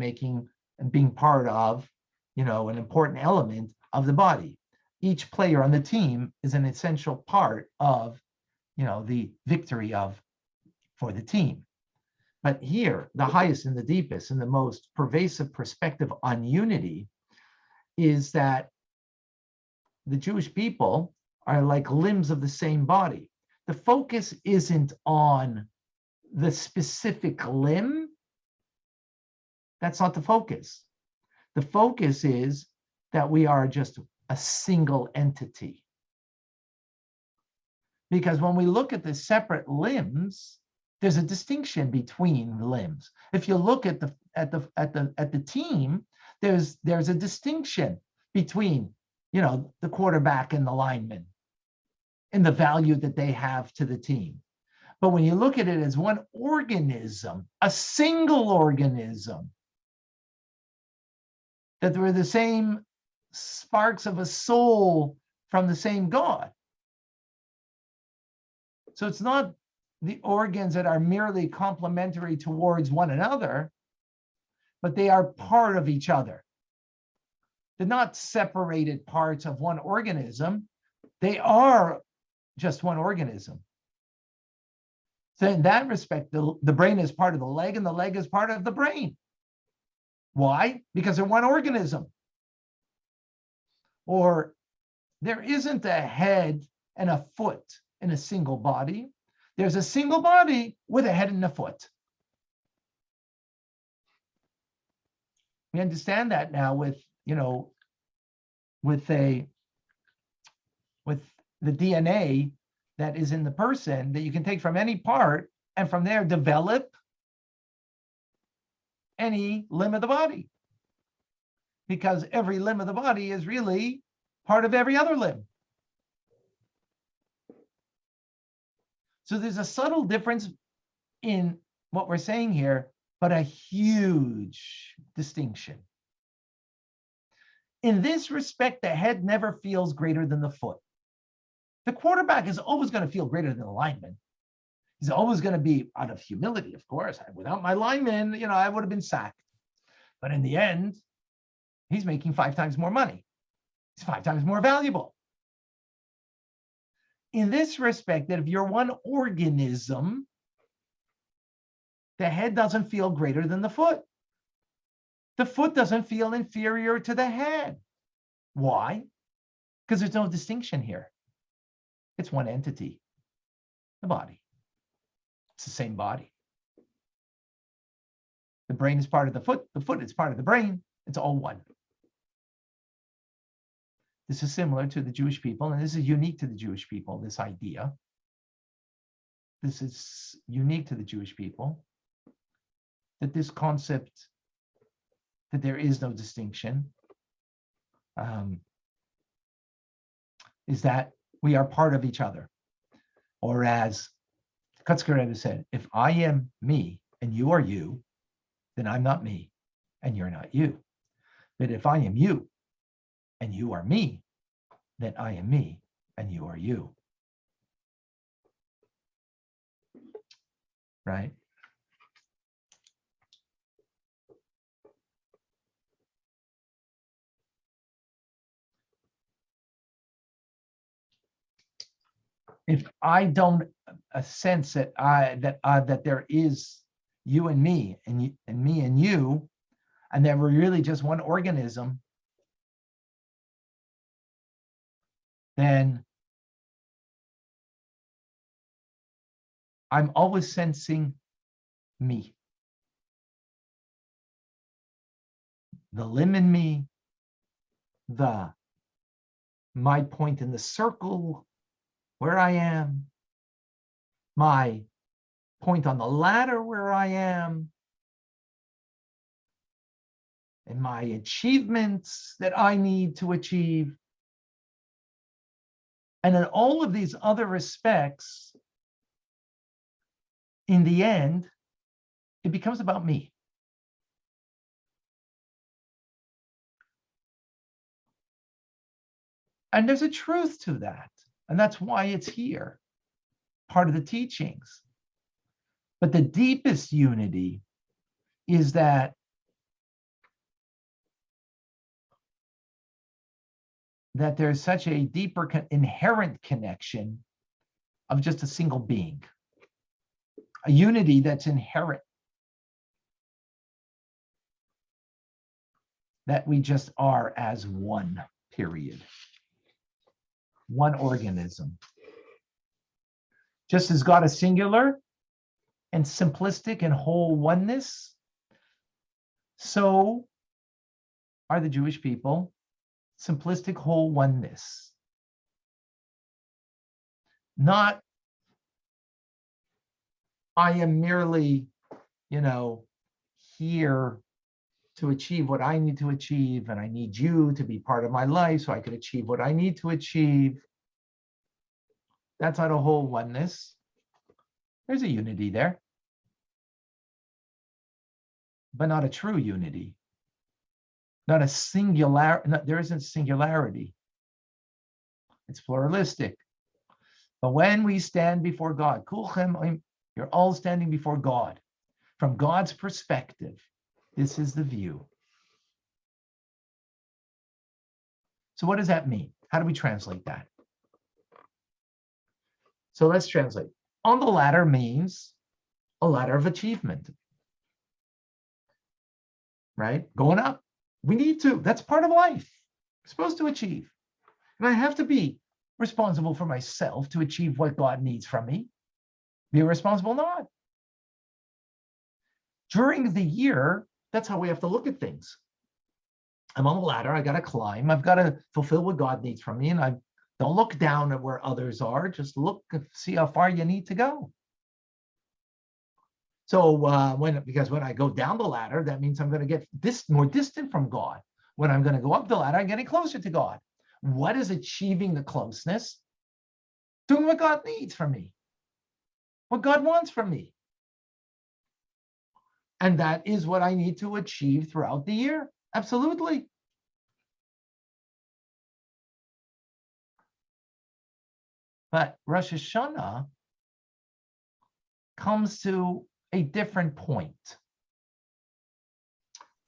being part of, an important element of the body. Each player on the team is an essential part of, the victory for the team. But here, the highest and the deepest and the most pervasive perspective on unity is that the Jewish people are like limbs of the same body. The focus isn't on the specific limb. That's not the focus. The focus is that we are just a single entity. Because when we look at the separate limbs, there's a distinction between the limbs. If you look at the team, there's a distinction between, the quarterback and the lineman and the value that they have to the team. But when you look at it as one organism, a single organism, that we're the same sparks of a soul from the same God. So it's not the organs that are merely complementary towards one another, but they are part of each other. They're not separated parts of one organism. They are just one organism. So in that respect, the brain is part of the leg and the leg is part of the brain. Why? Because they're one organism. Or there isn't a head and a foot in a single body. There's a single body with a head and a foot. We understand that now with the DNA that is in the person that you can take from any part and from there develop any limb of the body. Because every limb of the body is really part of every other limb. So there's a subtle difference in what we're saying here, but a huge distinction. In this respect, the head never feels greater than the foot. The quarterback is always going to feel greater than the lineman. He's always going to be, out of humility, of course. Without my lineman, I would have been sacked. But in the end, he's making 5 times more money. He's 5 times more valuable. In this respect, that if you're one organism, the head doesn't feel greater than the foot. The foot doesn't feel inferior to the head. Why? Because there's no distinction here. It's one entity, the body. It's the same body. The brain is part of the foot is part of the brain. It's all one. This is similar to the Jewish people, and this is unique to the Jewish people, this idea. This is unique to the Jewish people, that this concept that there is no distinction is that we are part of each other. Or as Kutzker Rebbe said, if I am me and you are you, then I'm not me and you're not you. But if I am you and you are me, then I am me and you are you. Right? If I don't sense that that there is you and me and you, and that we're really just one organism, then I'm always sensing me. The limb in me, my point in the circle where I am, my point on the ladder where I am, and my achievements that I need to achieve. And in all of these other respects, in the end, it becomes about me. And there's a truth to that. And that's why it's here, part of the teachings. But the deepest unity is that there's such a deeper inherent connection of just a single being, a unity that's inherent, that we just are as one, period. One organism. Just as God is singular and simplistic and whole oneness, so are the Jewish people, simplistic whole oneness. Not I am merely, here to achieve what I need to achieve, and I need you to be part of my life so I can achieve what I need to achieve. That's not a whole oneness. There's a unity there, but not a true unity. Not a singular, there isn't singularity. It's pluralistic. But when we stand before God, kulchem, you're all standing before God. From God's perspective, this is the view. So what does that mean? How do we translate that? So let's translate. On the ladder means a ladder of achievement, right? Going up. We need to. That's part of life. We're supposed to achieve. And I have to be responsible for myself to achieve what God needs from me. Be responsible not. During the year, that's how we have to look at things. I'm on the ladder. I got to climb. I've got to fulfill what God needs from me. And I don't look down at where others are. Just look and see how far you need to go. So because when I go down the ladder, that means I'm going to get more distant from God. When I'm going to go up the ladder, I'm getting closer to God. What is achieving the closeness? Doing what God needs from me. What God wants from me. And that is what I need to achieve throughout the year. Absolutely. But Rosh Hashanah comes to a different point.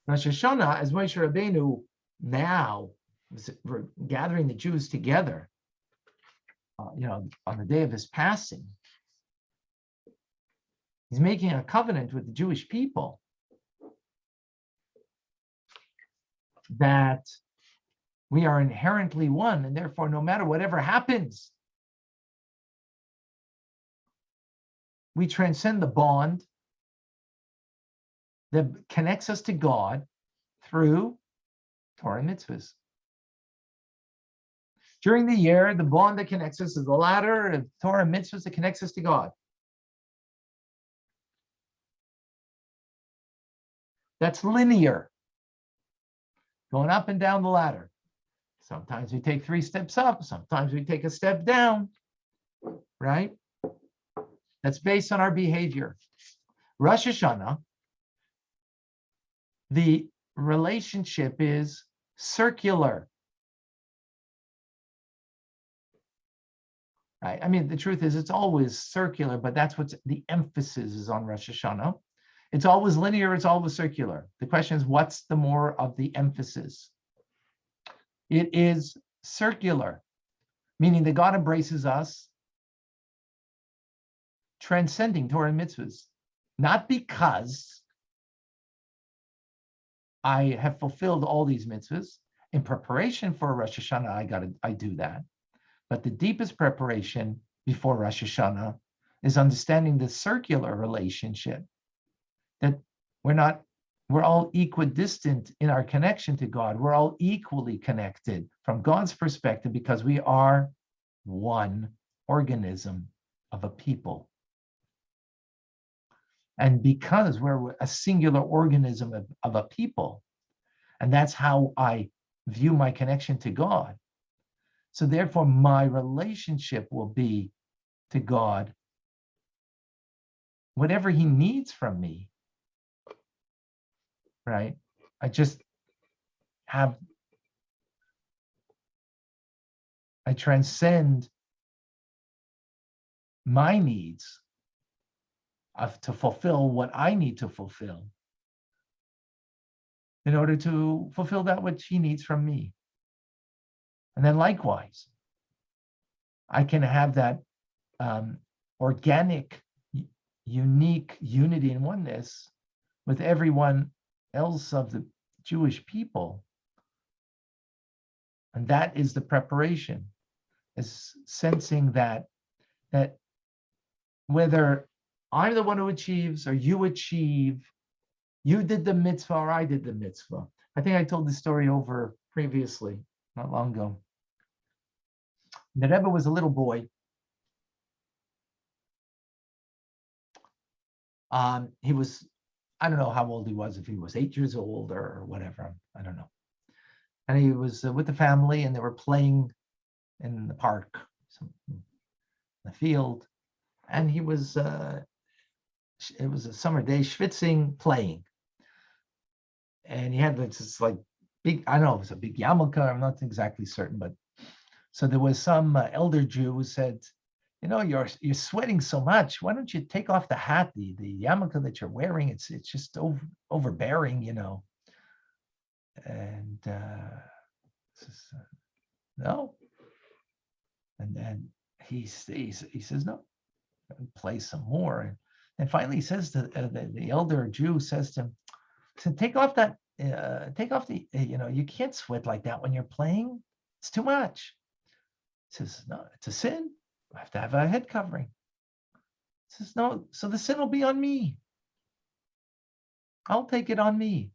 Rosh Hashanah, as Moshe Rabbeinu now we're gathering the Jews together, on the day of his passing, he's making a covenant with the Jewish people that we are inherently one, and therefore, no matter whatever happens, we transcend the bond that connects us to God through Torah and mitzvahs. During the year, the bond that connects us is the ladder of Torah and mitzvahs that connects us to God. That's linear, going up and down the ladder. Sometimes we take 3 steps up, sometimes we take a step down, right? That's based on our behavior. Rosh Hashanah, the relationship is circular. Right? I mean, the truth is it's always circular, but that's what's the emphasis is on Rosh Hashanah. It's always linear, it's always circular. The question is, what's the more of the emphasis? It is circular, meaning that God embraces us, transcending Torah and mitzvahs, not because I have fulfilled all these mitzvahs. In preparation for Rosh Hashanah, I do that. But the deepest preparation before Rosh Hashanah is understanding the circular relationship, that we're all equidistant in our connection to God. We're all equally connected from God's perspective because we are one organism of a people. And because we're a singular organism of a people, and that's how I view my connection to God. So therefore, my relationship will be to God, whatever he needs from me, right? I transcend my needs to fulfill what I need to fulfill in order to fulfill that which he needs from me. And then likewise, I can have that organic, unique unity and oneness with everyone else of the Jewish people. And that is the preparation, is sensing that whether I'm the one who achieves or you achieve, you did the mitzvah or I did the mitzvah. I think I told this story over previously, not long ago. The Rebbe was a little boy. He was, I don't know how old he was, if he was 8 years old or whatever, I don't know. And he was with the family, and they were playing in the park, in the field, and he was, it was a summer day, schwitzing, playing. And he had this like big, I don't know, it was a big yarmulke, I'm not exactly certain, but so there was some elder Jew who said, you're sweating so much. Why don't you take off the hat, the yarmulke that you're wearing? It's just overbearing, And no. And then he says no, and play some more. And finally he says to the elder Jew says to him, take off that, take off the, you can't sweat like that when you're playing. It's too much. He says, no, it's a sin. I have to have a head covering. He says, no, so the sin will be on me. I'll take it on me.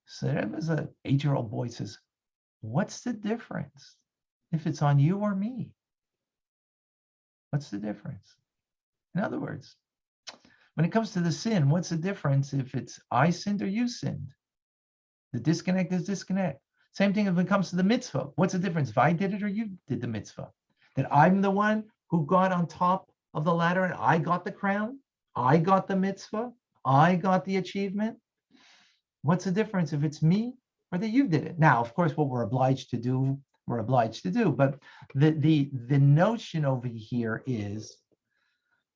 So there was an 8-year-old boy says, what's the difference if it's on you or me? What's the difference? In other words, when it comes to the sin, what's the difference if it's I sinned or you sinned? The disconnect is disconnect. Same thing when it comes to the mitzvah. What's the difference if I did it or you did the mitzvah? That I'm the one who got on top of the ladder and I got the crown, I got the mitzvah, I got the achievement. What's the difference if it's me or that you did it? Now, of course, what we're obliged to do, we're obliged to do. But the notion over here is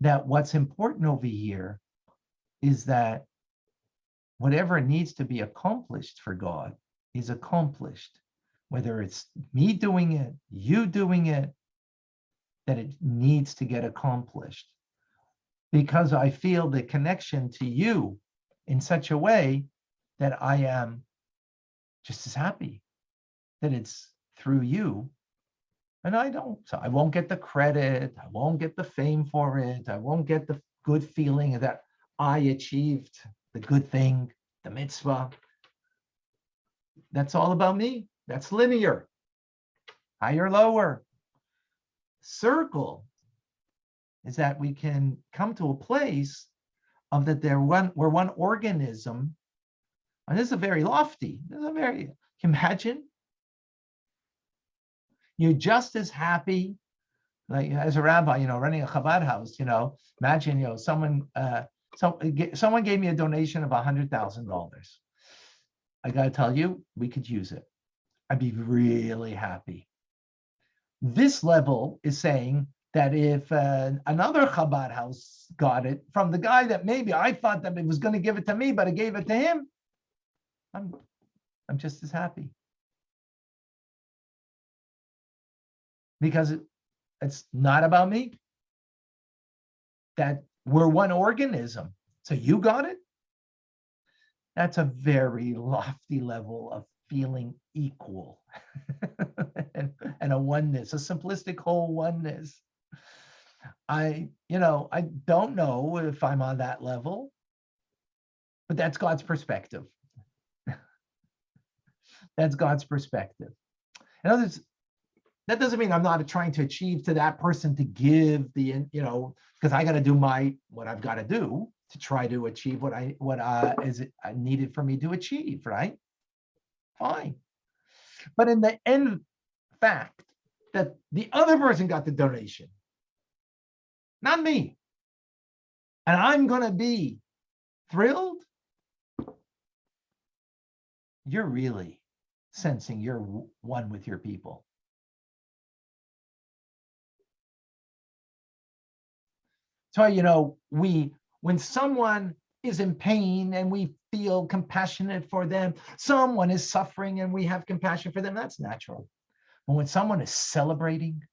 that what's important over here is that whatever needs to be accomplished for God is accomplished, whether it's me doing it, you doing it, that it needs to get accomplished. Because I feel the connection to you in such a way that I am just as happy that it's through you. And I won't get the credit, I won't get the fame for it, I won't get the good feeling that I achieved the good thing, the mitzvah. That's all about me. That's linear. Higher, lower. Circle is that we can come to a place of that we're one organism. And this is a very lofty, imagine you're just as happy, like as a rabbi, running a Chabad house, imagine, someone gave me a donation of $100,000. I got to tell you, we could use it. I'd be really happy. This level is saying that if another Chabad house got it from the guy that maybe I thought that it was going to give it to me, but I gave it to him, I'm just as happy. Because it's not about me. That we're one organism. So you got it? That's a very lofty level of feeling equal and a oneness, a simplistic whole oneness. I don't know if I'm on that level, but that's God's perspective. That's God's perspective. In other words, that doesn't mean I'm not trying to achieve to that person to give the, because I got to do what I've got to do to try to achieve what is needed for me to achieve, right? Fine. But in the end fact that the other person got the donation, not me, and I'm going to be thrilled, you're really sensing you're one with your people. So, when someone is in pain and we feel compassionate for them, someone is suffering and we have compassion for them, that's natural. But when someone is celebrating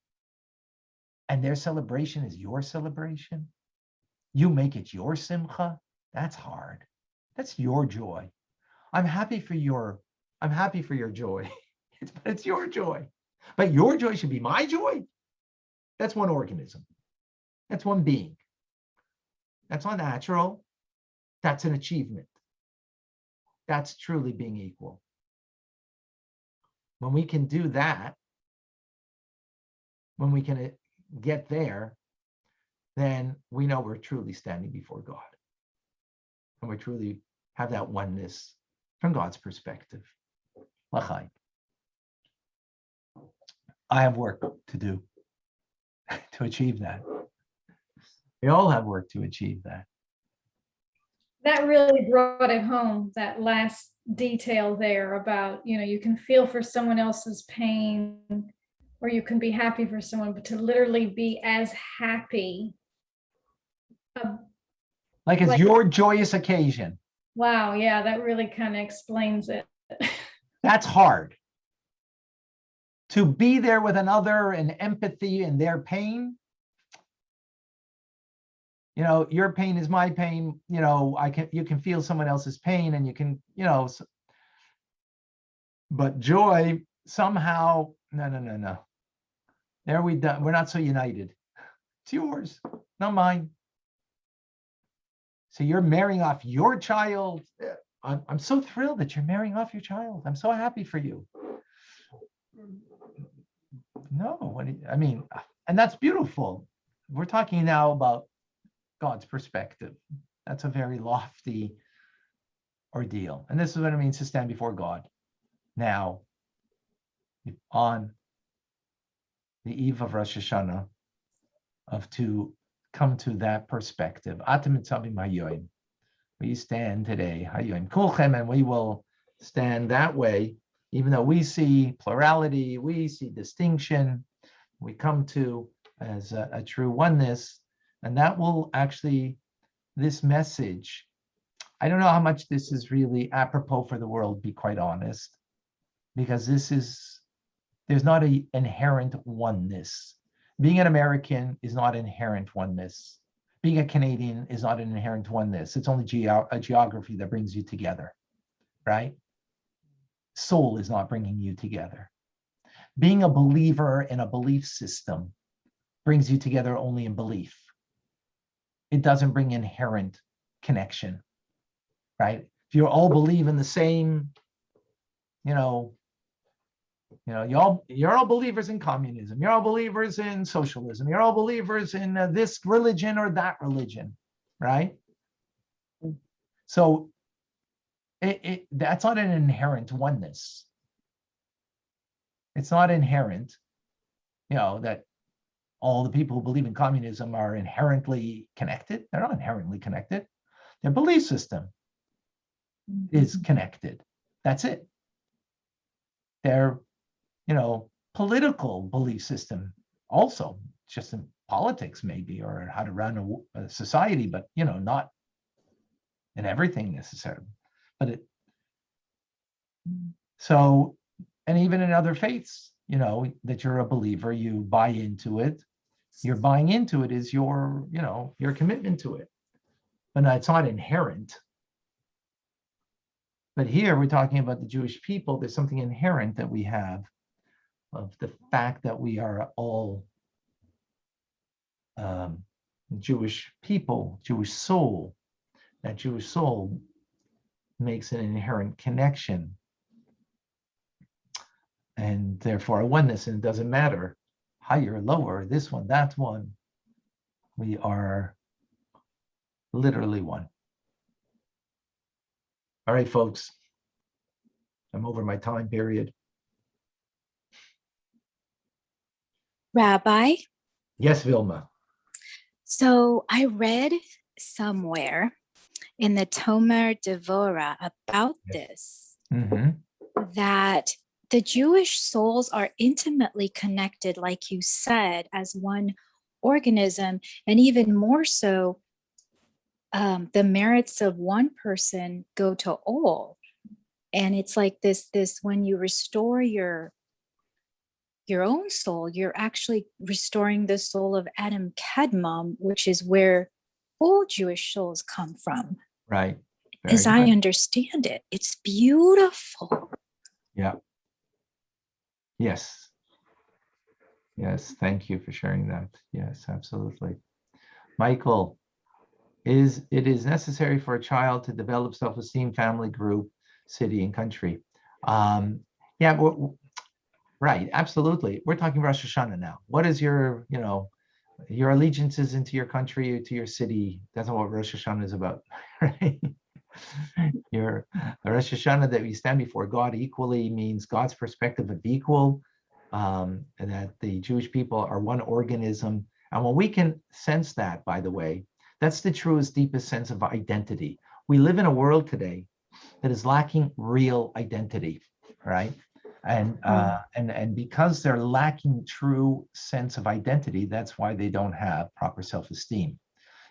and their celebration is your celebration, you make it your simcha, that's hard. That's your joy. I'm happy for your joy. It's your joy. But your joy should be my joy. That's one organism. That's one being. That's not natural. That's an achievement. That's truly being equal. When we can do that, when we can get there, then we know we're truly standing before God. and we truly have that oneness from God's perspective. L'chaim. I have work to do to achieve that. We all have work to achieve that. That really brought it home, that last detail there about, you can feel for someone else's pain, or you can be happy for someone, but to literally be as happy. Like it's Like- your joyous occasion. Wow, yeah, that really kind of explains it. That's hard. To be there with another and empathy in their pain. Your pain is my pain. You can feel someone else's pain, and you can, but joy somehow, no. There we done. We're not so united. It's yours, not mine. So you're marrying off your child. I'm so thrilled that you're marrying off your child. I'm so happy for you. No, and that's beautiful. We're talking now about God's perspective. That's a very lofty ordeal. And this is what it means to stand before God. Now, on the eve of Rosh Hashanah, to come to that perspective. We stand today, and we will stand that way, even though we see plurality, we see distinction, we come to as a true oneness, and that will actually, this message, I don't know how much this is really apropos for the world, be quite honest, because there's not an inherent oneness. Being an American is not inherent oneness. Being a Canadian is not an inherent oneness. It's only a geography that brings you together, right? Soul is not bringing you together. Being a believer in a belief system brings you together only in belief. It doesn't bring inherent connection, right? If you all believe in the same, you're all believers in communism. You're all believers in socialism. You're all believers in this religion or that religion, right? So that's not an inherent oneness. It's not inherent, that all the people who believe in communism are inherently connected. They're not inherently connected. Their belief system is connected. That's it. Their political belief system also, just in politics maybe, or how to run a society, but not in everything necessarily. But and even in other faiths, that you're a believer, you buy into it. Your buying into it is your commitment to it. But no, it's not inherent. But here we're talking about the Jewish people. There's something inherent that we have of the fact that we are all Jewish people, Jewish soul. That Jewish soul makes an inherent connection, and therefore a oneness. And it doesn't matter higher, lower, this one, that one. We are literally one. All right, folks. I'm over my time period. Rabbi, Yes, Vilma. so I read somewhere in the Tomer Devorah about this, that the Jewish souls are intimately connected, like you said, as one organism, and even more so, the merits of one person go to all. And it's like this when you restore your own soul, you're actually restoring the soul of Adam Kadmon, which is where all Jewish souls come from. Right. As I understand it, it's beautiful. Yeah. Yes. Yes. Thank you for sharing that. Yes, absolutely. Michael, it is necessary for a child to develop self-esteem, family, group, city, and country. Yeah, right. Absolutely. We're talking Rosh Hashanah now. What is your allegiances into your country, to your city? That's not what Rosh Hashanah is about, right? Your Rosh Hashanah, that we stand before God equally, means God's perspective of equal, and that the Jewish people are one organism. And when we can sense that, by the way, that's the truest, deepest sense of identity. We live in a world today that is lacking real identity, right? And because they're lacking true sense of identity, that's why they don't have proper self-esteem.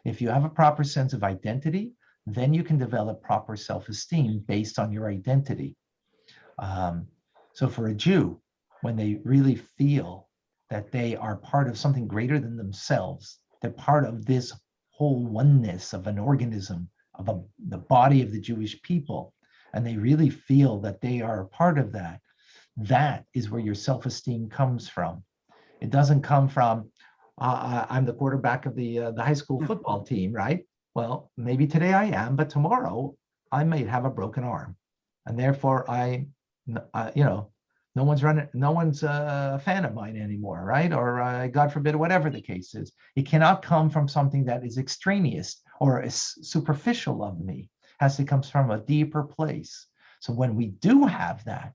If you have a proper sense of identity, then you can develop proper self-esteem based on your identity. So for a Jew, when they really feel that they are part of something greater than themselves, they're part of this whole oneness of an organism, of the body of the Jewish people, and they really feel that they are a part of that, that is where your self-esteem comes from. It doesn't come from, I'm the quarterback of the high school football team, right? Well, maybe today I am, but tomorrow I might have a broken arm, and therefore no one's a fan of mine anymore, right? Or God forbid, whatever the case is. It cannot come from something that is extraneous or is superficial of me. It has to come from a deeper place. So when we do have that,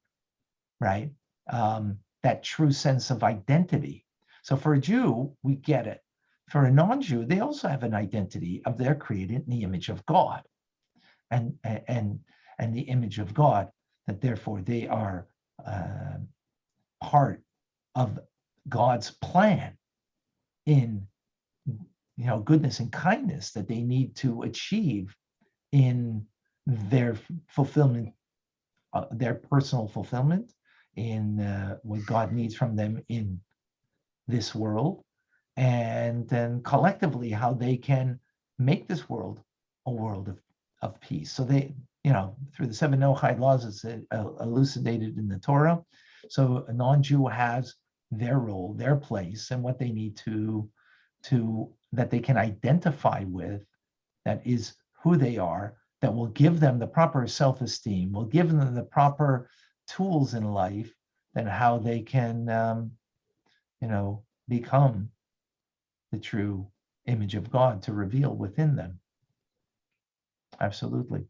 right, that true sense of identity. So for a Jew, we get it. For a non-Jew, they also have an identity of they're created in the image of God, and the image of God, that therefore they are part of God's plan in goodness and kindness that they need to achieve in their fulfillment, their personal fulfillment, in what God needs from them in this world, and then collectively how they can make this world a world of peace. So they, through the 7 Noahide laws, it's elucidated in the Torah. So a non-Jew has their role, their place, and what they need to that they can identify with, that is who they are, that will give them the proper self-esteem, will give them the proper tools in life, then how they can become the true image of God to reveal within them. Absolutely.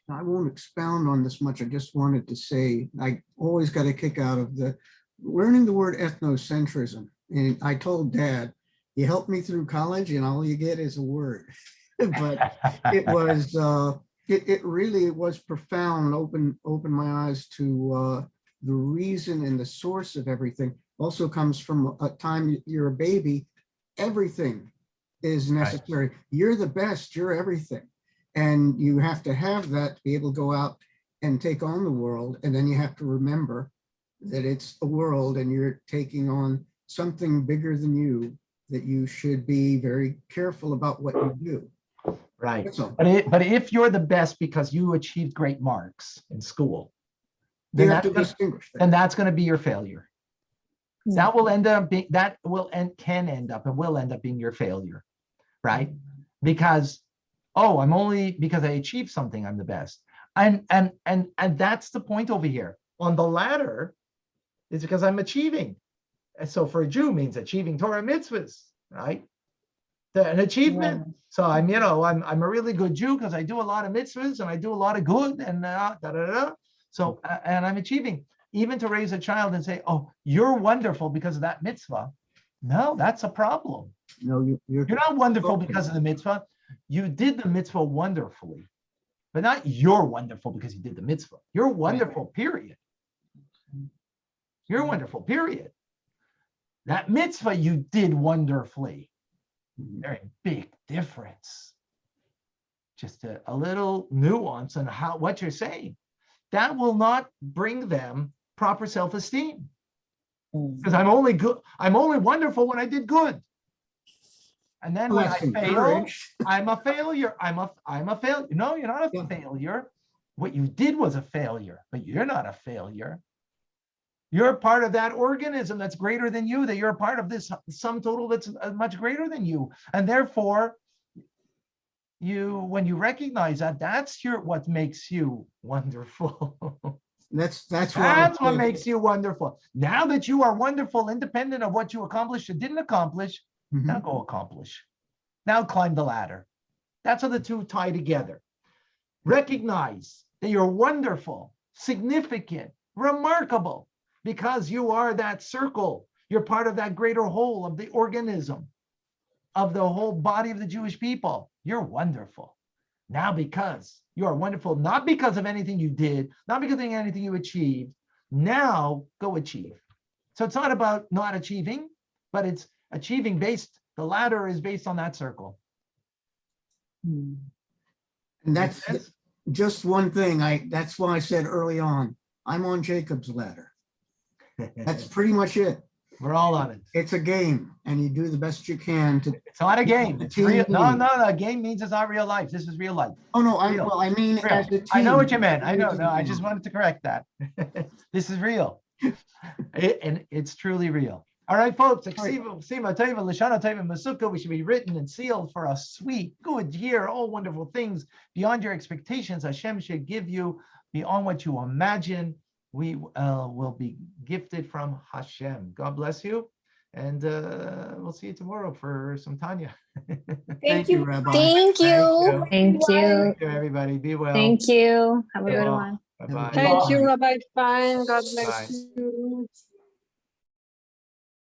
I won't expound on this much. I just wanted to say, I always got a kick out of learning the word ethnocentrism. And I told Dad, you helped me through college and all you get is a word. But it was, it really was profound, opened my eyes to the reason and the source of everything. Also comes from a time you're a baby, everything is necessary. Right. You're the best, you're everything. And you have to have that to be able to go out and take on the world. And then you have to remember that it's a world and you're taking on something bigger than you, that you should be very careful about what you do. Right. But if you're the best because you achieved great marks in school, then that's going to be your failure. That will end up being, can end up being your failure, right? Because, I'm only because I achieved something, I'm the best. And that's the point over here. On the ladder is because I'm achieving. And so for a Jew means achieving Torah mitzvahs, right? An achievement. Yeah. So I'm a really good Jew because I do a lot of mitzvahs and I do a lot of good and So, and I'm achieving. Even to raise a child and say, you're wonderful because of that mitzvah. No, that's a problem. No, you're not wonderful because of the mitzvah. You did the mitzvah wonderfully, but not you're wonderful because you did the mitzvah. You're wonderful, period. You're wonderful, period. That mitzvah you did wonderfully. Very big difference. Just a little nuance on what you're saying. That will not bring them proper self-esteem. Because I'm only wonderful when I did good. And then when I fail, I'm a failure. I'm a failure. No, you're not a failure. What you did was a failure, but you're not a failure. You're a part of that organism that's greater than you, that you're a part of this sum total that's much greater than you. And therefore, when you recognize that, that's what makes you wonderful. That's what makes you wonderful. Now that you are wonderful, independent of what you accomplished or didn't accomplish, now go accomplish. Now climb the ladder. That's how the two tie together. Recognize that you're wonderful, significant, remarkable, because you are that circle. You're part of that greater whole of the organism, of the whole body of the Jewish people. You're wonderful. Now, because you are wonderful, not because of anything you did, not because of anything you achieved, now go achieve. So it's not about not achieving, but it's achieving based, the ladder is based on that circle. And that's Makes sense? just one thing. That's why I said early on, I'm on Jacob's ladder. That's pretty much it. We're all on it. It's a game, and you do the best you can to. It's not a game. The It's real. No, team. no. A game means it's not real life. This is real life. Oh, no, Real. I mean, Real. as a team. I know what you meant. I know. No, I just wanted to correct that. This is real. And it's truly real. All right, folks. We should be written and sealed for a sweet, good year. All wonderful things beyond your expectations. Hashem should give you beyond what you imagine. We will be gifted from Hashem. God bless you. And we'll see you tomorrow for some Tanya. Thank you, Rabbi. Thank you. Thank you. Thank you, everybody. Be well. Thank you. Have a Be good well. one. Bye-bye. Thank you, Rabbi. Fine. God Bye. bless you.